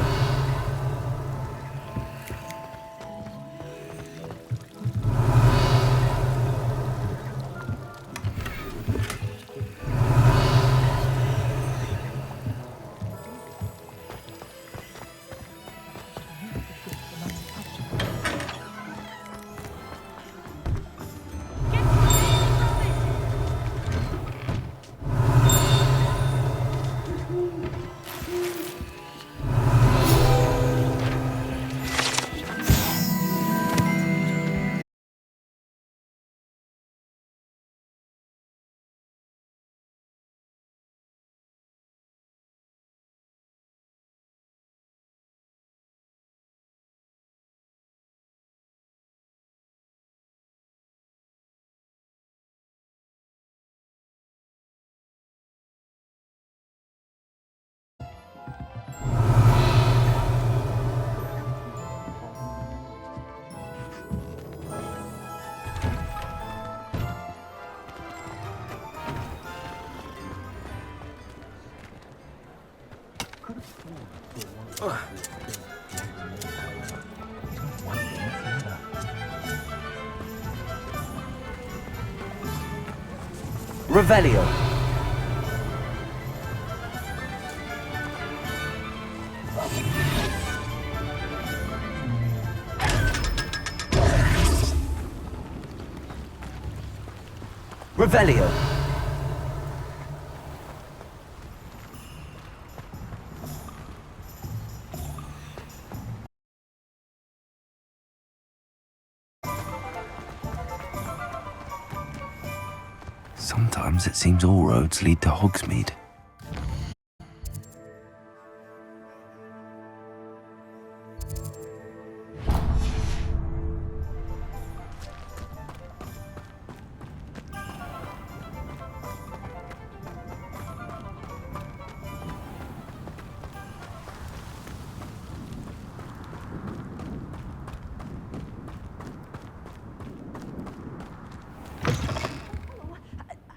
Revelio. Revelio. Sometimes it seems all roads lead to Hogsmeade.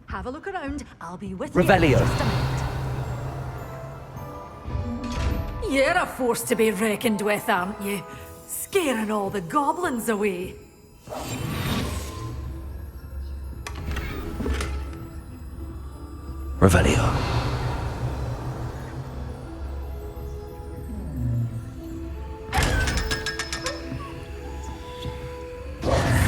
Have a look around. I'll be with Revelio. you in just a minute. You're a force to be reckoned with, aren't you? Scaring all the goblins away. Revelio.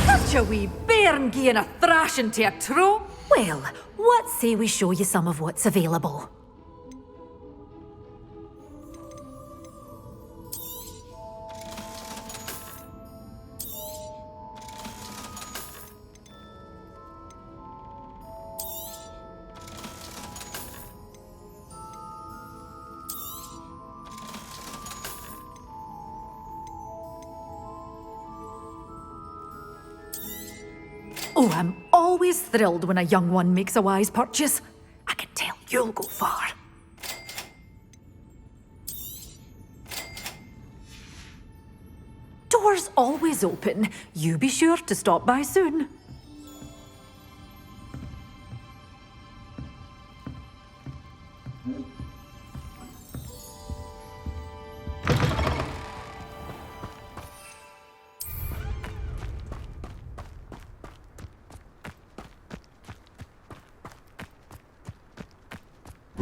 Such a wee bairn gieing a thrashing to a troll. Well, what say we show you some of what's available? Oh, I'm always thrilled when a young one makes a wise purchase. I can tell you'll go far. Doors always open. You be sure to stop by soon.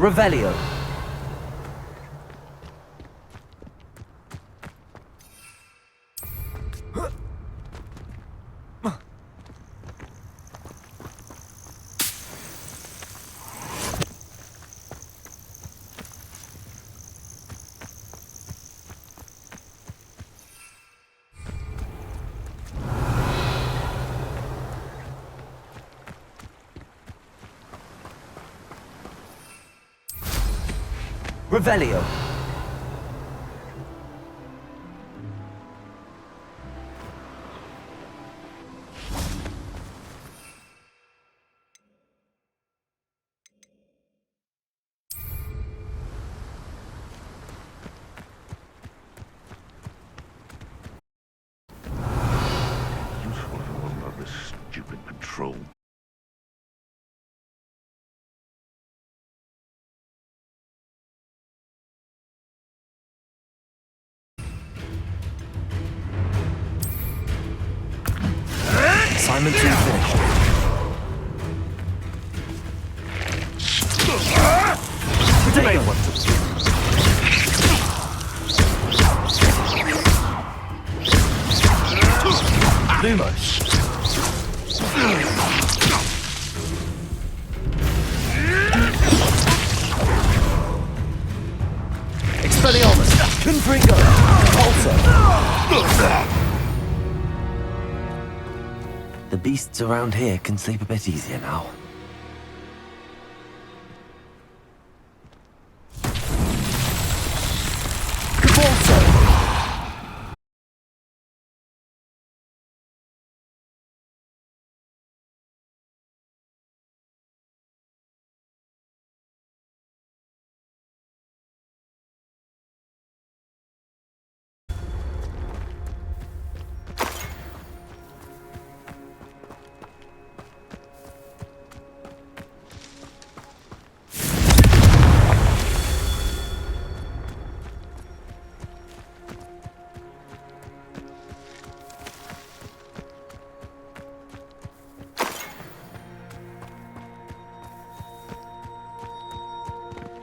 Revelio. Revelio. Useful if it wasn't about this stupid patrol. Clementine finished. Potato. Lumos. Expelliarmus. Confringo. Pulsar. The beasts around here can sleep a bit easier now.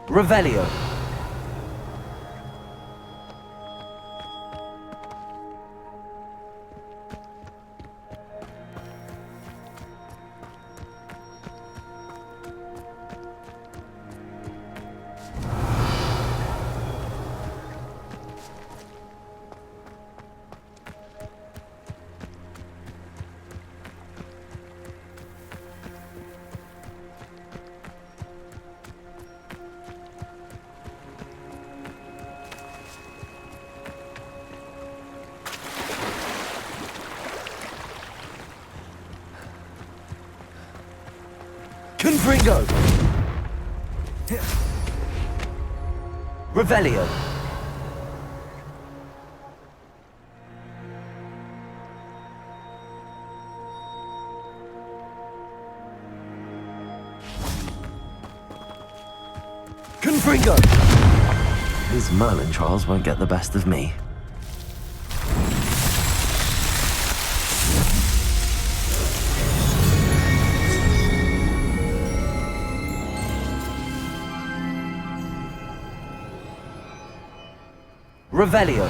Revelio. Confringo. Revelio. Confringo. His Merlin trials won't get the best of me. Revelio.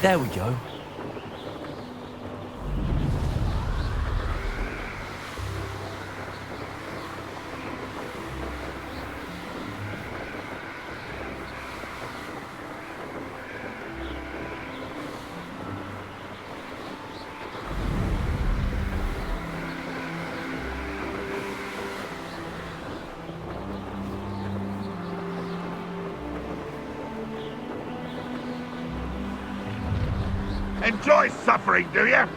There we go. Enjoy suffering, do you?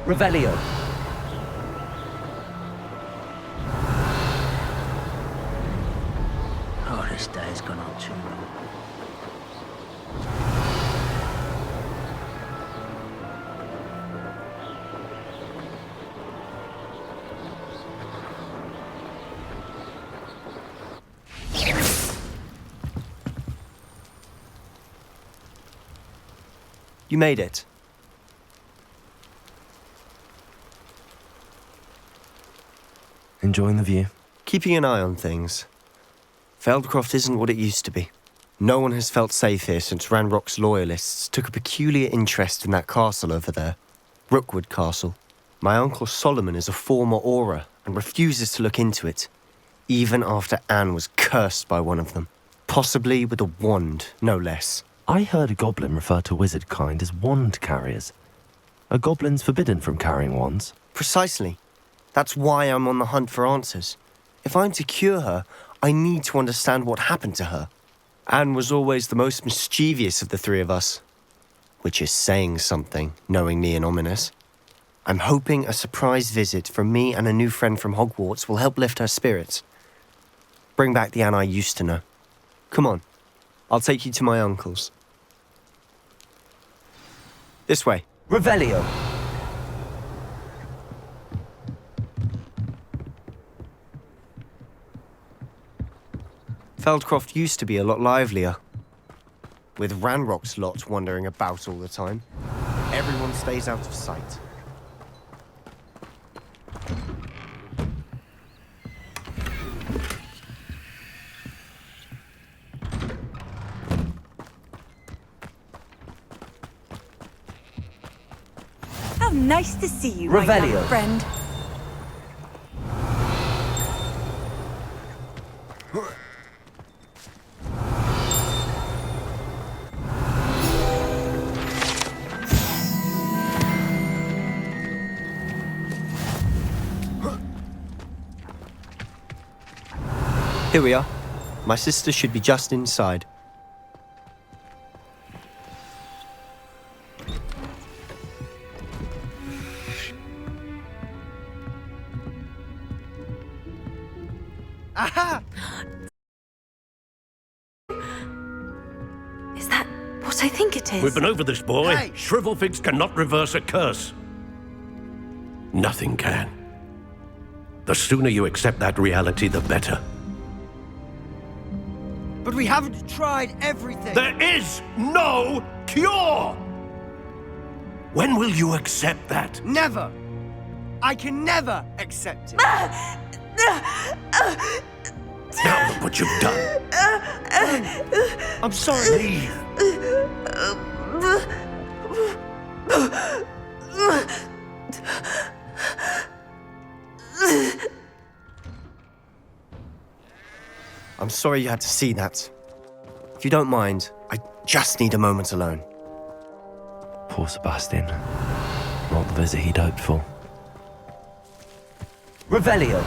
Revelio. Oh, this day's gone on too long. You made it. Enjoying the view? Keeping an eye on things. Feldcroft isn't what it used to be. No one has felt safe here since Ranrock's loyalists took a peculiar interest in that castle over there. Rookwood Castle. My uncle Solomon is a former Auror and refuses to look into it, even after Anne was cursed by one of them. Possibly with a wand, no less. I heard a goblin refer to wizard kind as wand carriers. Are goblins forbidden from carrying wands? Precisely. That's why I'm on the hunt for answers. If I'm to cure her, I need to understand what happened to her. Anne was always the most mischievous of the three of us. Which is saying something, knowing me and ominous. I'm hoping a surprise visit from me and a new friend from Hogwarts will help lift her spirits. Bring back the Anne I used to know. Come on, I'll take you to my uncle's. This way. Revelio. Feldcroft used to be a lot livelier. With Ranrock's lot wandering about all the time. Everyone stays out of sight. How nice to see you, Revelio. my young friend. Here we are. My sister should be just inside. Aha! Is that what I think it is? We've been over this, boy. Hey. Shrivelfigs cannot reverse a curse. Nothing can. The sooner you accept that reality, the better. But we haven't tried everything. There is no cure! When will you accept that? Never. I can never accept it. Now look what you've done. I'm sorry. Leave. I'm sorry you had to see that. If you don't mind, I just need a moment alone. Poor Sebastian. Not the visit he'd hoped for. Revelio.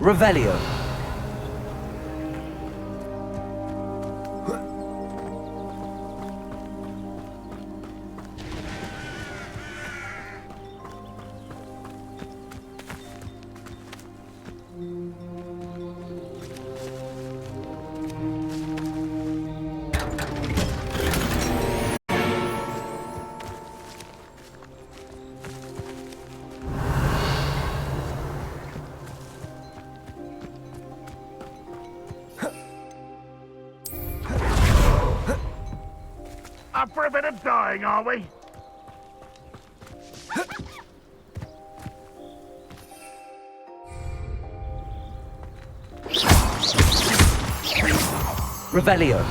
Revelio. Up for a bit of dying, are we? Revelio.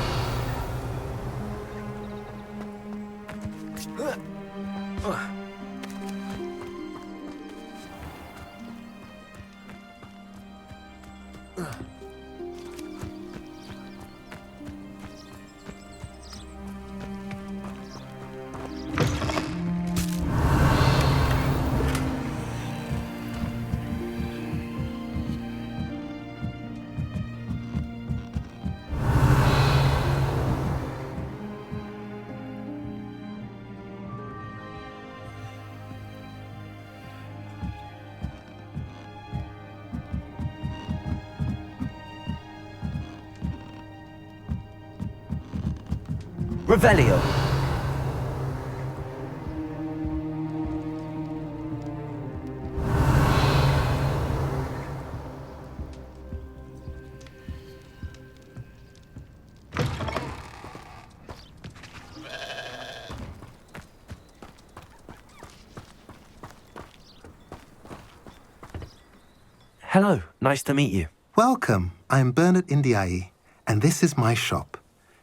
Revelio. Hello, nice to meet you. Welcome. I'm Bernard Indiai, and this is my shop.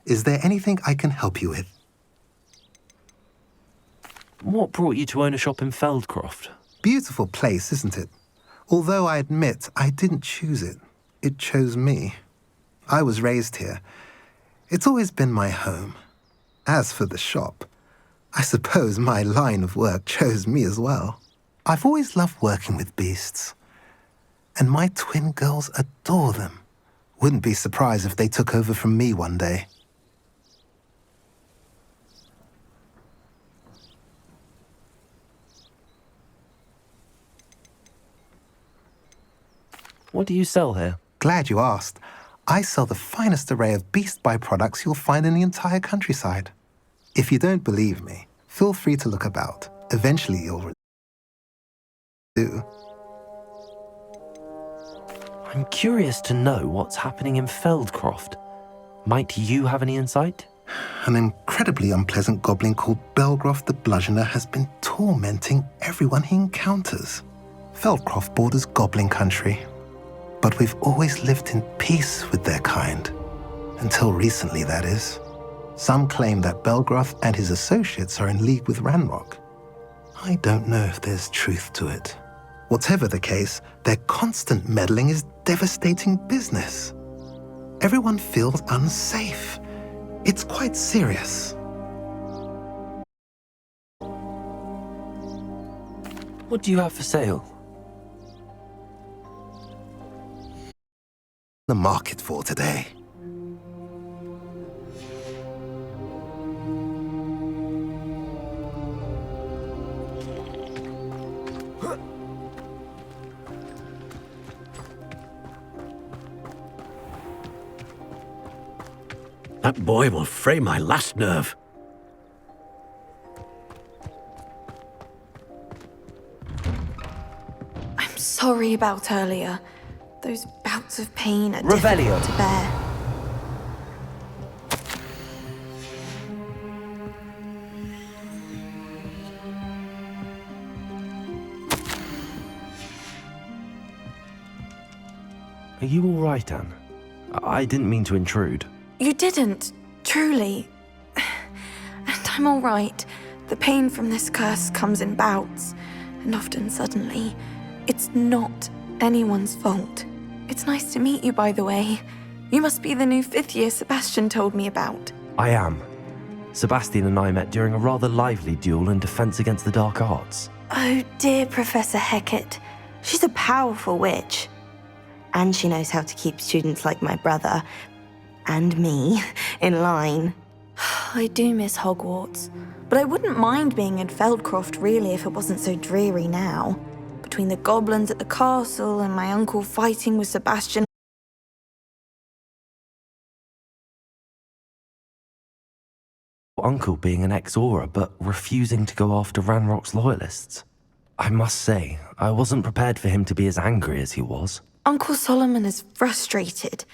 Is there anything I can help you with? What brought you to own a shop in Feldcroft? Beautiful place, isn't it? Although I admit I didn't choose it. It chose me. I was raised here. It's always been my home. As for the shop, I suppose my line of work chose me as well. I've always loved working with beasts. And my twin girls adore them. Wouldn't be surprised if they took over from me one day. What do you sell here? Glad you asked. I sell the finest array of beast byproducts you'll find in the entire countryside. If you don't believe me, feel free to look about. Eventually you'll do. I'm curious to know what's happening in Feldcroft. Might you have any insight? An incredibly unpleasant goblin called Belgroth the Bludgeoner has been tormenting everyone he encounters. Feldcroft borders goblin country, but we've always lived in peace with their kind. Until recently, that is. Some claim that Belgroth and his associates are in league with Ranrock. I don't know if there's truth to it. Whatever the case, their constant meddling is devastating business. Everyone feels unsafe. It's quite serious. What do you have for sale? The market for today. That boy will fray my last nerve. I'm sorry about earlier. Those bouts of pain are Revelio. difficult to bear. Are you all right, Anne? I didn't mean to intrude. You didn't, truly. And I'm all right. The pain from this curse comes in bouts, and often suddenly. It's not anyone's fault. It's nice to meet you, by the way. You must be the new 5th year Sebastian told me about. I am. Sebastian and I met during a rather lively duel in defense against the dark arts. Oh dear, Professor Hecat. She's a powerful witch. And she knows how to keep students like my brother, and me, in line. I do miss Hogwarts, but I wouldn't mind being in Feldcroft really if it wasn't so dreary now. Between the goblins at the castle and my uncle fighting with Sebastian. Uncle being an ex-Aura, but refusing to go after Ranrock's loyalists. I must say, I wasn't prepared for him to be as angry as he was. Uncle Solomon is frustrated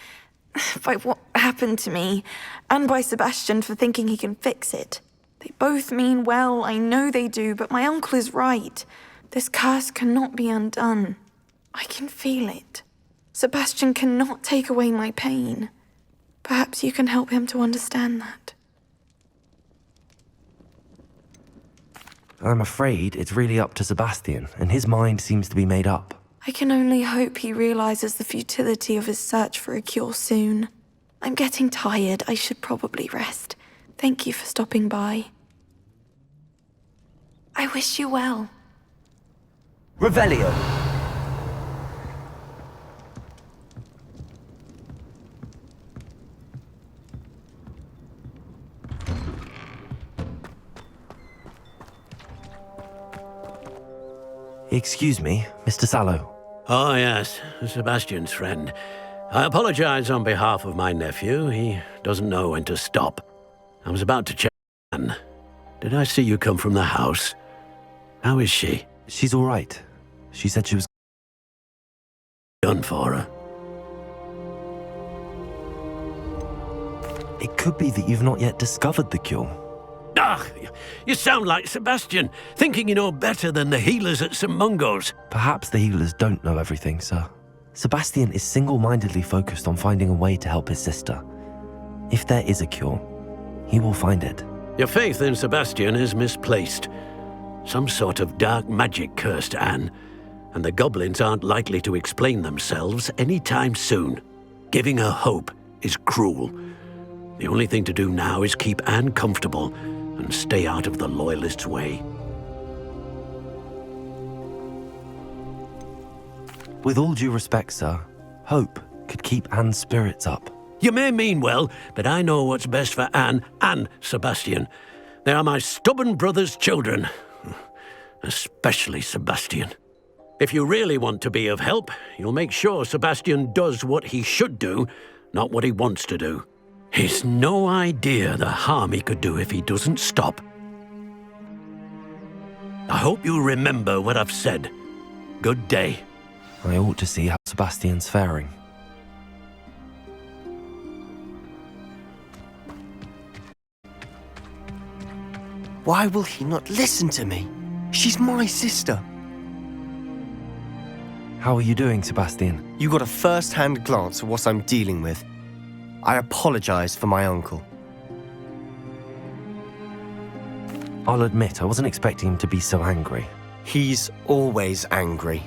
by what happened to me, and by Sebastian for thinking he can fix it. They both mean well, I know they do, but my uncle is right. This curse cannot be undone. I can feel it. Sebastian cannot take away my pain. Perhaps you can help him to understand that. I'm afraid it's really up to Sebastian, and his mind seems to be made up. I can only hope he realizes the futility of his search for a cure soon. I'm getting tired. I should probably rest. Thank you for stopping by. I wish you well. Revelio. Excuse me, Mr. Sallow. Oh, yes, Sebastian's friend. I apologize on behalf of my nephew. He doesn't know when to stop. I was about to check Anne. Did I see you come from the house? How is she? She's all right. She said she was done for her. It could be that you've not yet discovered the cure. Ah, you sound like Sebastian, thinking you know better than the healers at St. Mungo's. Perhaps the healers don't know everything, sir. Sebastian is single-mindedly focused on finding a way to help his sister. If there is a cure, he will find it. Your faith in Sebastian is misplaced. Some sort of dark magic cursed Anne, and the goblins aren't likely to explain themselves anytime soon. Giving her hope is cruel. The only thing to do now is keep Anne comfortable and stay out of the Loyalists' way. With all due respect, sir, hope could keep Anne's spirits up. You may mean well, but I know what's best for Anne and Sebastian. They are my stubborn brother's children. Especially Sebastian. If you really want to be of help, you'll make sure Sebastian does what he should do, not what he wants to do. He's no idea the harm he could do if he doesn't stop. I hope you remember what I've said. Good day. I ought to see how Sebastian's faring. Why will he not listen to me? She's my sister. How are you doing, Sebastian? You got a first-hand glance at what I'm dealing with. I apologize for my uncle. I'll admit, I wasn't expecting him to be so angry. He's always angry.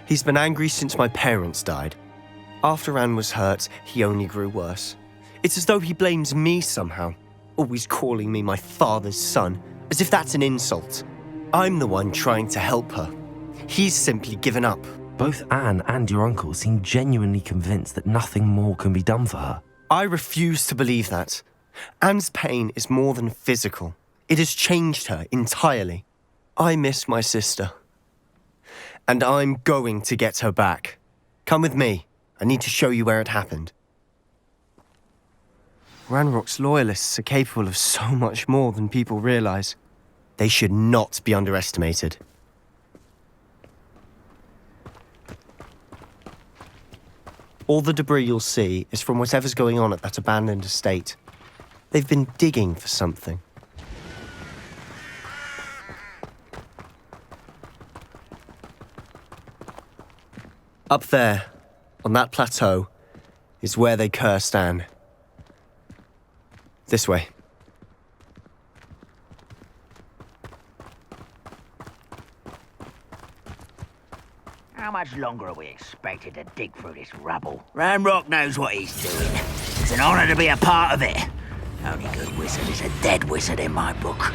He's been angry since my parents died. After Anne was hurt, he only grew worse. It's as though he blames me somehow, always calling me my father's son, as if that's an insult. I'm the one trying to help her. He's simply given up. Both Anne and your uncle seem genuinely convinced that nothing more can be done for her. I refuse to believe that. Anne's pain is more than physical. It has changed her entirely. I miss my sister. And I'm going to get her back. Come with me. I need to show you where it happened. Ranrock's loyalists are capable of so much more than people realize. They should not be underestimated. All the debris you'll see is from whatever's going on at that abandoned estate. They've been digging for something. Up there, On that plateau is where they cursed Anne. This way. How much longer are we expected to dig through this rubble? Ramrock knows what he's doing. It's an honor to be a part of it. Only good wizard is a dead wizard in my book.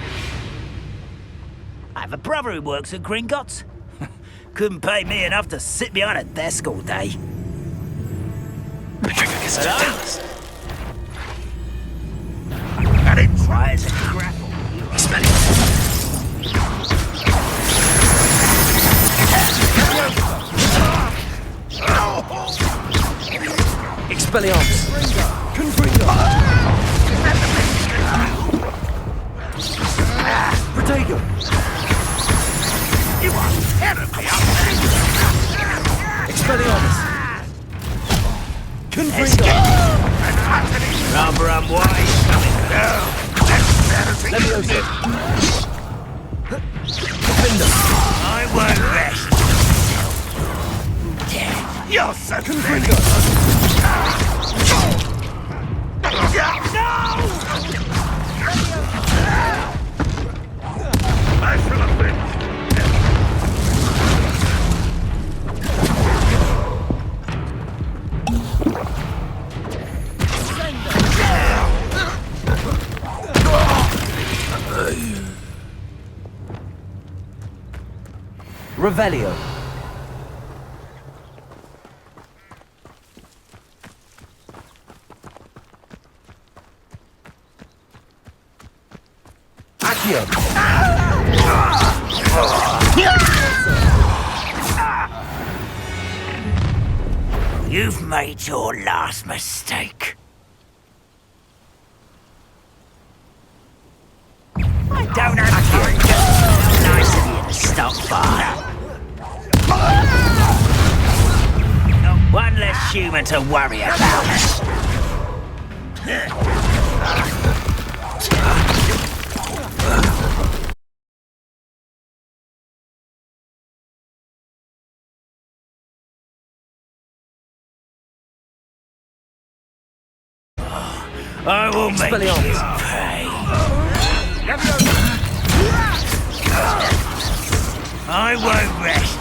I have a brother who works at Gringotts. Couldn't pay me enough to sit behind a desk all day. Hello? And it tries a grapple. Expelliarmus! Confringo! Protego! You are terribly up there! Expelliarmus! Confringo! Rather unwise. Leviosa! I won't rest. You're so Confringo! I shall have been. Revelio. Accio! You've made your last mistake. I don't have time. Nice of you to stop by. Not one less human to worry about. I will make you pay. I won't rest.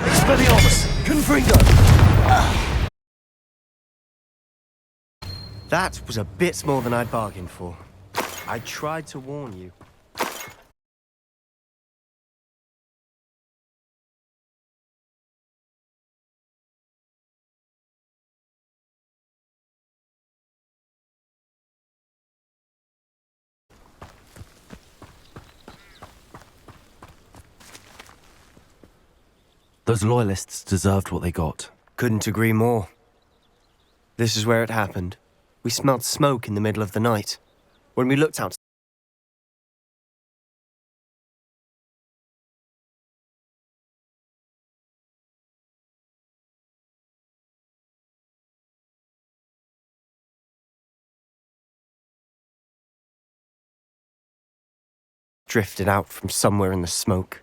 Expelliarmus! Confringo! That was a bit more than I'd bargained for. I tried to warn you. Those loyalists deserved what they got. Couldn't agree more. This is where it happened. We smelled smoke in the middle of the night. When we looked out, drifted out from somewhere in the smoke.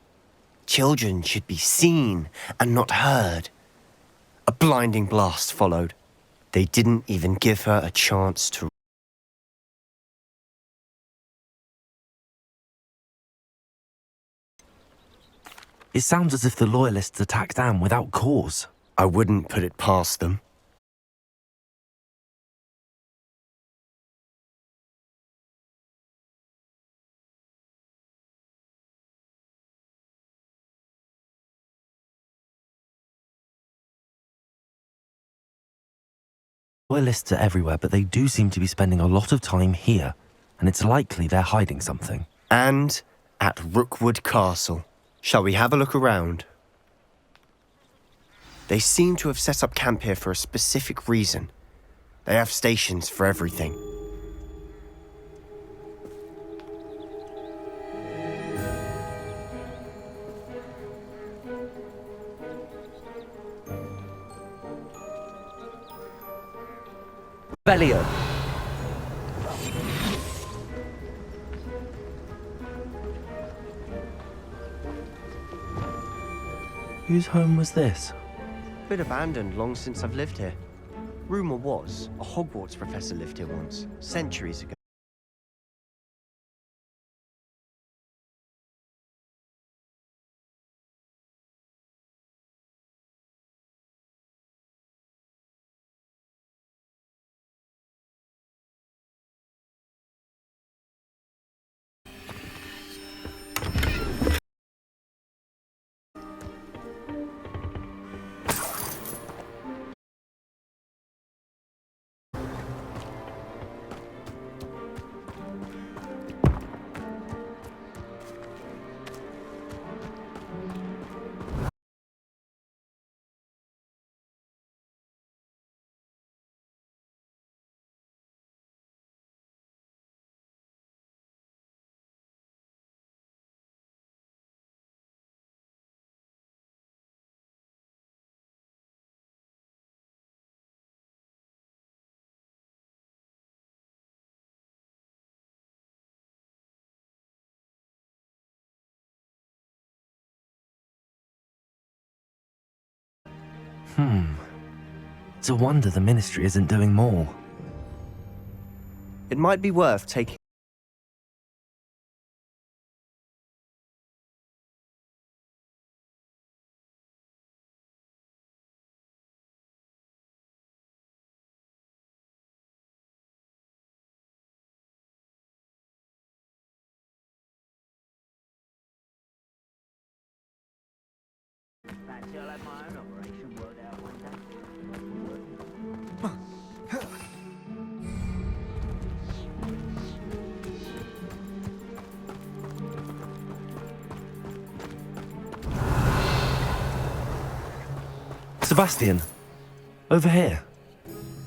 Children should be seen and not heard. A blinding blast followed. They didn't even give her a chance to. It sounds as if the Loyalists attacked Anne without cause. I wouldn't put it past them. Loyalists are everywhere, but they do seem to be spending a lot of time here, and it's likely they're hiding something. And at Rookwood Castle. Shall we have a look around? They seem to have set up camp here for a specific reason. They have stations for everything. Bellio. Whose home was this? Been abandoned long since I've lived here. Rumour was, a Hogwarts professor lived here once, centuries ago. It's a wonder the Ministry isn't doing more. It might be worth taking... Sebastian, over here.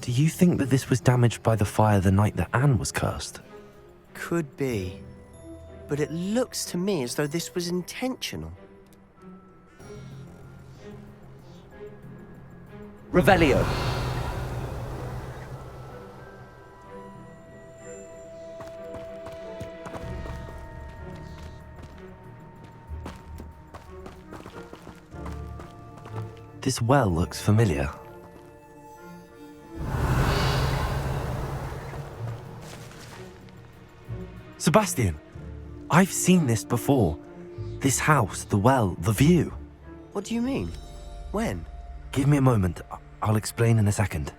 Do you think that this was damaged by the fire the night that Anne was cursed? Could be. But it looks to me as though this was intentional. Revelio. This well looks familiar. Sebastian, I've seen this before. This house, the well, the view. What do you mean? When? Give me a moment. I'll explain in a second.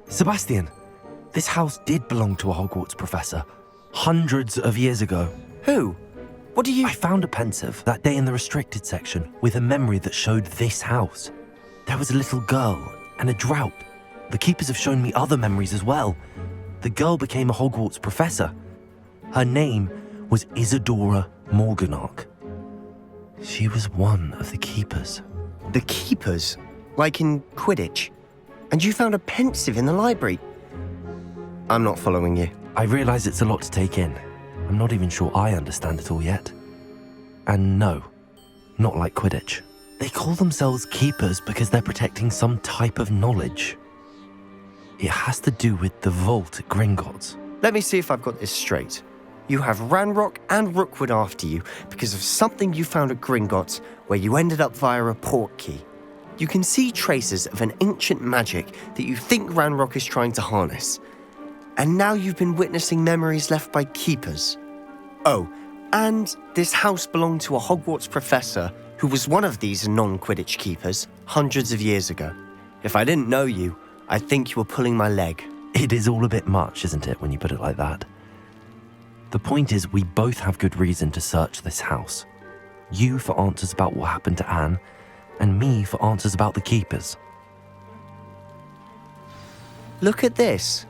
Sebastian, this house did belong to a Hogwarts professor, hundreds of years ago. Who? What do you... I found a pensive that day in the restricted section with a memory that showed this house. There was a little girl and a drought. The keepers have shown me other memories as well. The girl became a Hogwarts professor. Her name was Isadora Morganach. She was one of the keepers. The keepers? Like in Quidditch? And you found a pensive in the library? I'm not following you. I realize it's a lot to take in. I'm not even sure I understand it all yet. And no, not like Quidditch. They call themselves keepers because they're protecting some type of knowledge. It has to do with the vault at Gringotts. Let me see if I've got this straight. You have Ranrock and Rookwood after you because of something you found at Gringotts where you ended up via a portkey. You can see traces of an ancient magic that you think Ranrock is trying to harness. And now you've been witnessing memories left by keepers. Oh, and this house belonged to a Hogwarts professor who was one of these non-Quidditch keepers hundreds of years ago. If I didn't know you, I'd think you were pulling my leg. It is all a bit much, isn't it, when you put it like that? The point is, we both have good reason to search this house. You for answers about what happened to Anne, and me for answers about the keepers. Look at this.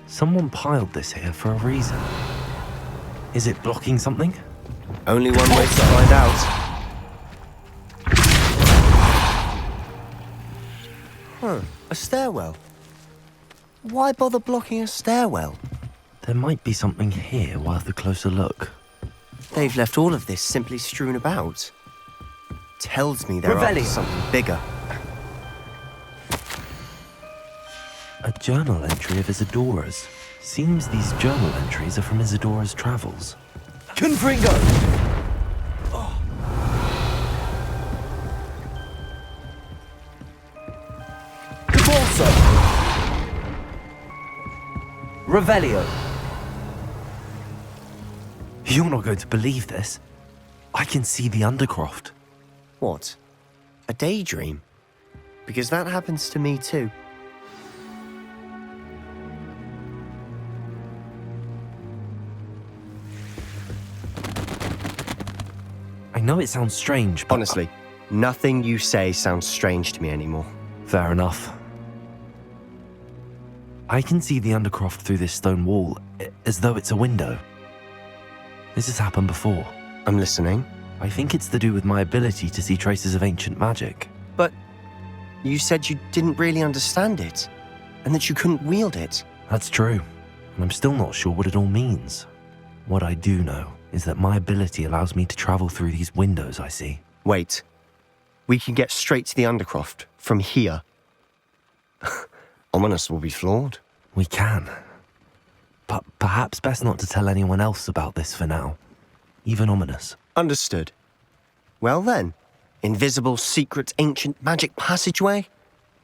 Someone piled this here for a reason. Is it blocking something? Only one way to find out. Huh, a stairwell. Why bother blocking a stairwell? There might be something here worth a closer look. They've left all of this simply strewn about. Tells me they're after something bigger. A journal entry of Isadora's. Seems these journal entries are from Isadora's travels. Confringo! Caborso! Revelio! You're not going to believe this. I can see the Undercroft. What? A daydream? Because that happens to me too. I know it sounds strange, but... Honestly, nothing you say sounds strange to me anymore. Fair enough. I can see the Undercroft through this stone wall, as though it's a window. This has happened before. I'm listening. I think it's to do with my ability to see traces of ancient magic. But you said you didn't really understand it, and that you couldn't wield it. That's true, and I'm still not sure what it all means. What I do know is that my ability allows me to travel through these windows I see. Wait. We can get straight to the Undercroft from here. Ominous will be flawed. We can. But perhaps best not to tell anyone else about this for now. Even Ominous. Understood. Well then, invisible, secret, ancient magic passageway?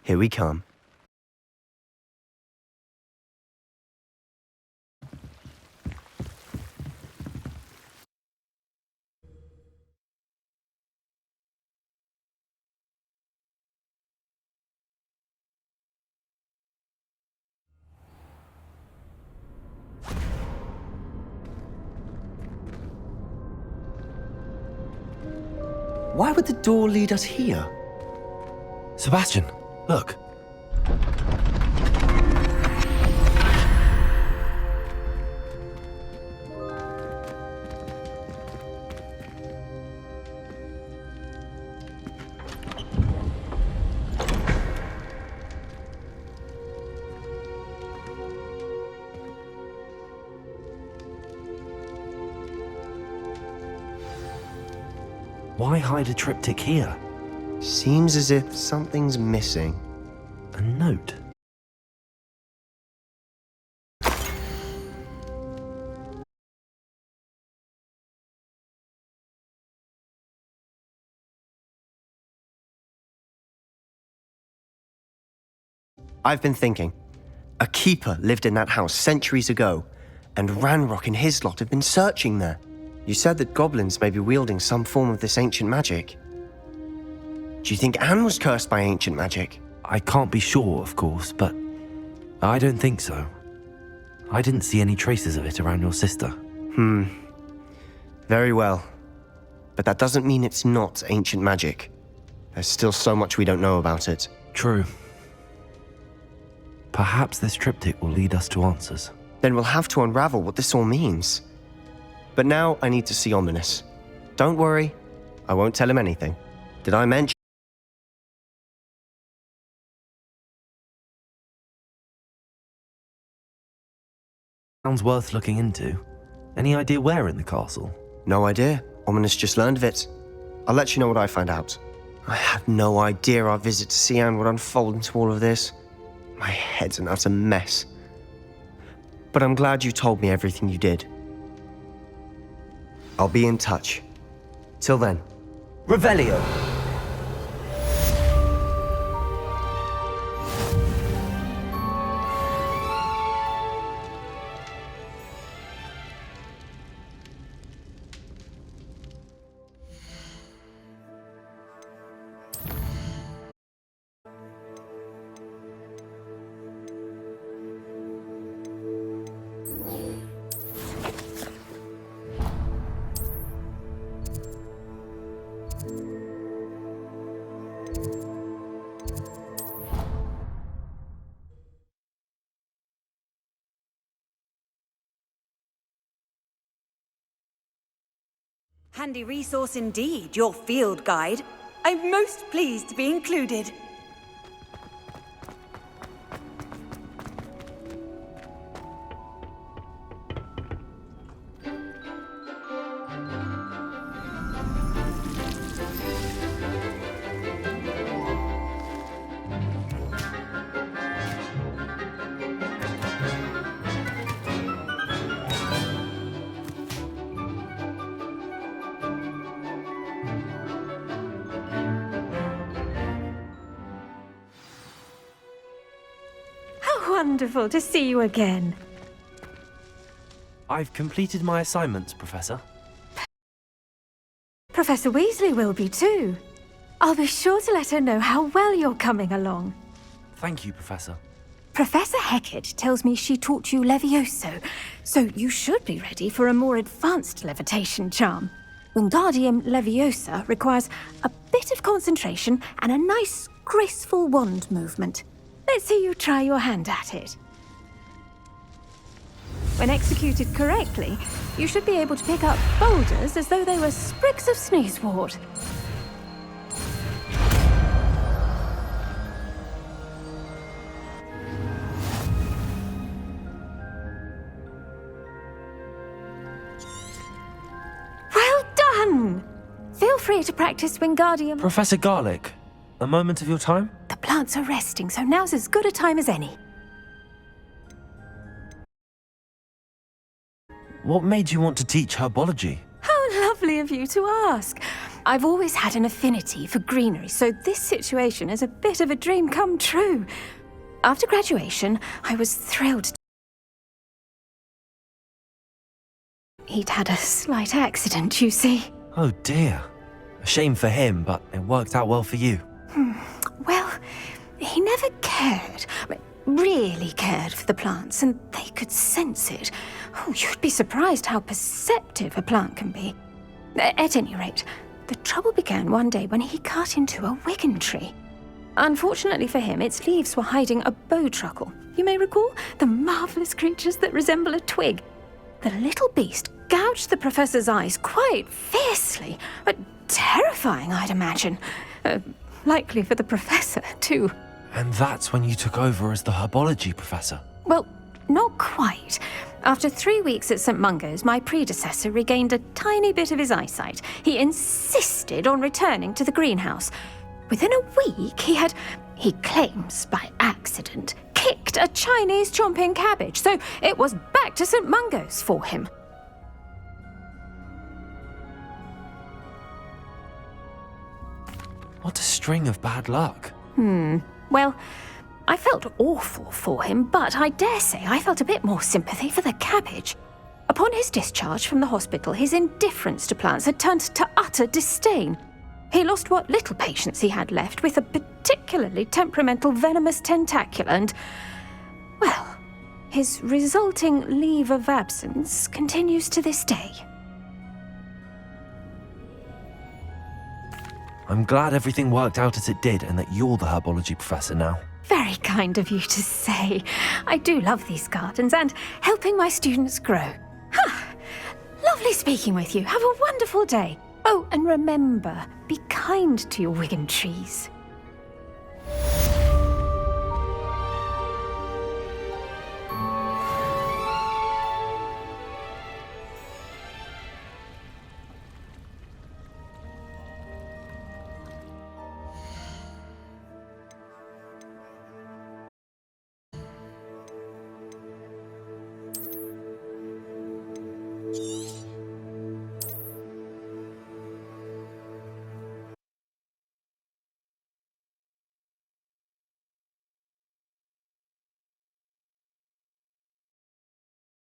Here we come. Why would the door lead us here? Sebastian, look. Why hide a triptych here? Seems as if something's missing. A note. I've been thinking. A keeper lived in that house centuries ago, and Ranrock and his lot have been searching there. You said that goblins may be wielding some form of this ancient magic. Do you think Anne was cursed by ancient magic? I can't be sure, of course, but I don't think so. I didn't see any traces of it around your sister. Very well. But that doesn't mean it's not ancient magic. There's still so much we don't know about it. True. Perhaps this triptych will lead us to answers. Then we'll have to unravel what this all means. But now I need to see Ominous. Don't worry, I won't tell him anything. Did I mention? Sounds worth looking into. Any idea where in the castle? No idea. Ominous just learned of it. I'll let you know what I find out. I had no idea our visit to see Anne would unfold into all of this. My head's an utter mess. But I'm glad you told me everything you did. I'll be in touch. Till then. Revelio! Handy resource indeed, your field guide. I'm most pleased to be included. wonderful to see you again. I've completed my assignments, Professor. Professor Weasley will be too. I'll be sure to let her know how well you're coming along. Thank you, Professor. Professor Hecat tells me she taught you Levioso, so you should be ready for a more advanced levitation charm. Wingardium Leviosa requires a bit of concentration and a nice, graceful wand movement. Let's see you try your hand at it. When executed correctly, you should be able to pick up boulders as though they were sprigs of sneezewort. Well done! Feel free to practice Wingardium. Professor Garlick, a moment of your time? The plants are resting, so now's as good a time as any. What made you want to teach herbology? How lovely of you to ask. I've always had an affinity for greenery, so this situation is a bit of a dream come true. After graduation, I was thrilled. He'd had a slight accident, you see. Oh dear. A shame for him, but it worked out well for you. Well, he never cared, really cared for the plants, and they could sense it. Oh, you'd be surprised how perceptive a plant can be. At any rate, the trouble began one day when he cut into a Wigan tree. Unfortunately for him, its leaves were hiding a bowtruckle. You may recall the marvellous creatures that resemble a twig. The little beast gouged the professor's eyes quite fiercely, but terrifying, I'd imagine. Likely for the professor, too. And that's when you took over as the herbology professor? Well, not quite. After 3 weeks at St. Mungo's, my predecessor regained a tiny bit of his eyesight. He insisted on returning to the greenhouse. Within a week, he claims by accident, kicked a Chinese chomping cabbage, so it was back to St. Mungo's for him. What a string of bad luck. Well, I felt awful for him, but I dare say I felt a bit more sympathy for the cabbage. Upon his discharge from the hospital, his indifference to plants had turned to utter disdain. He lost what little patience he had left with a particularly temperamental venomous tentacula and, well, his resulting leave of absence continues to this day. I'm glad everything worked out as it did and that you're the herbology professor now. Very kind of you to say. I do love these gardens and helping my students grow. Lovely speaking with you. Have a wonderful day. Oh, and remember, be kind to your Wigan trees.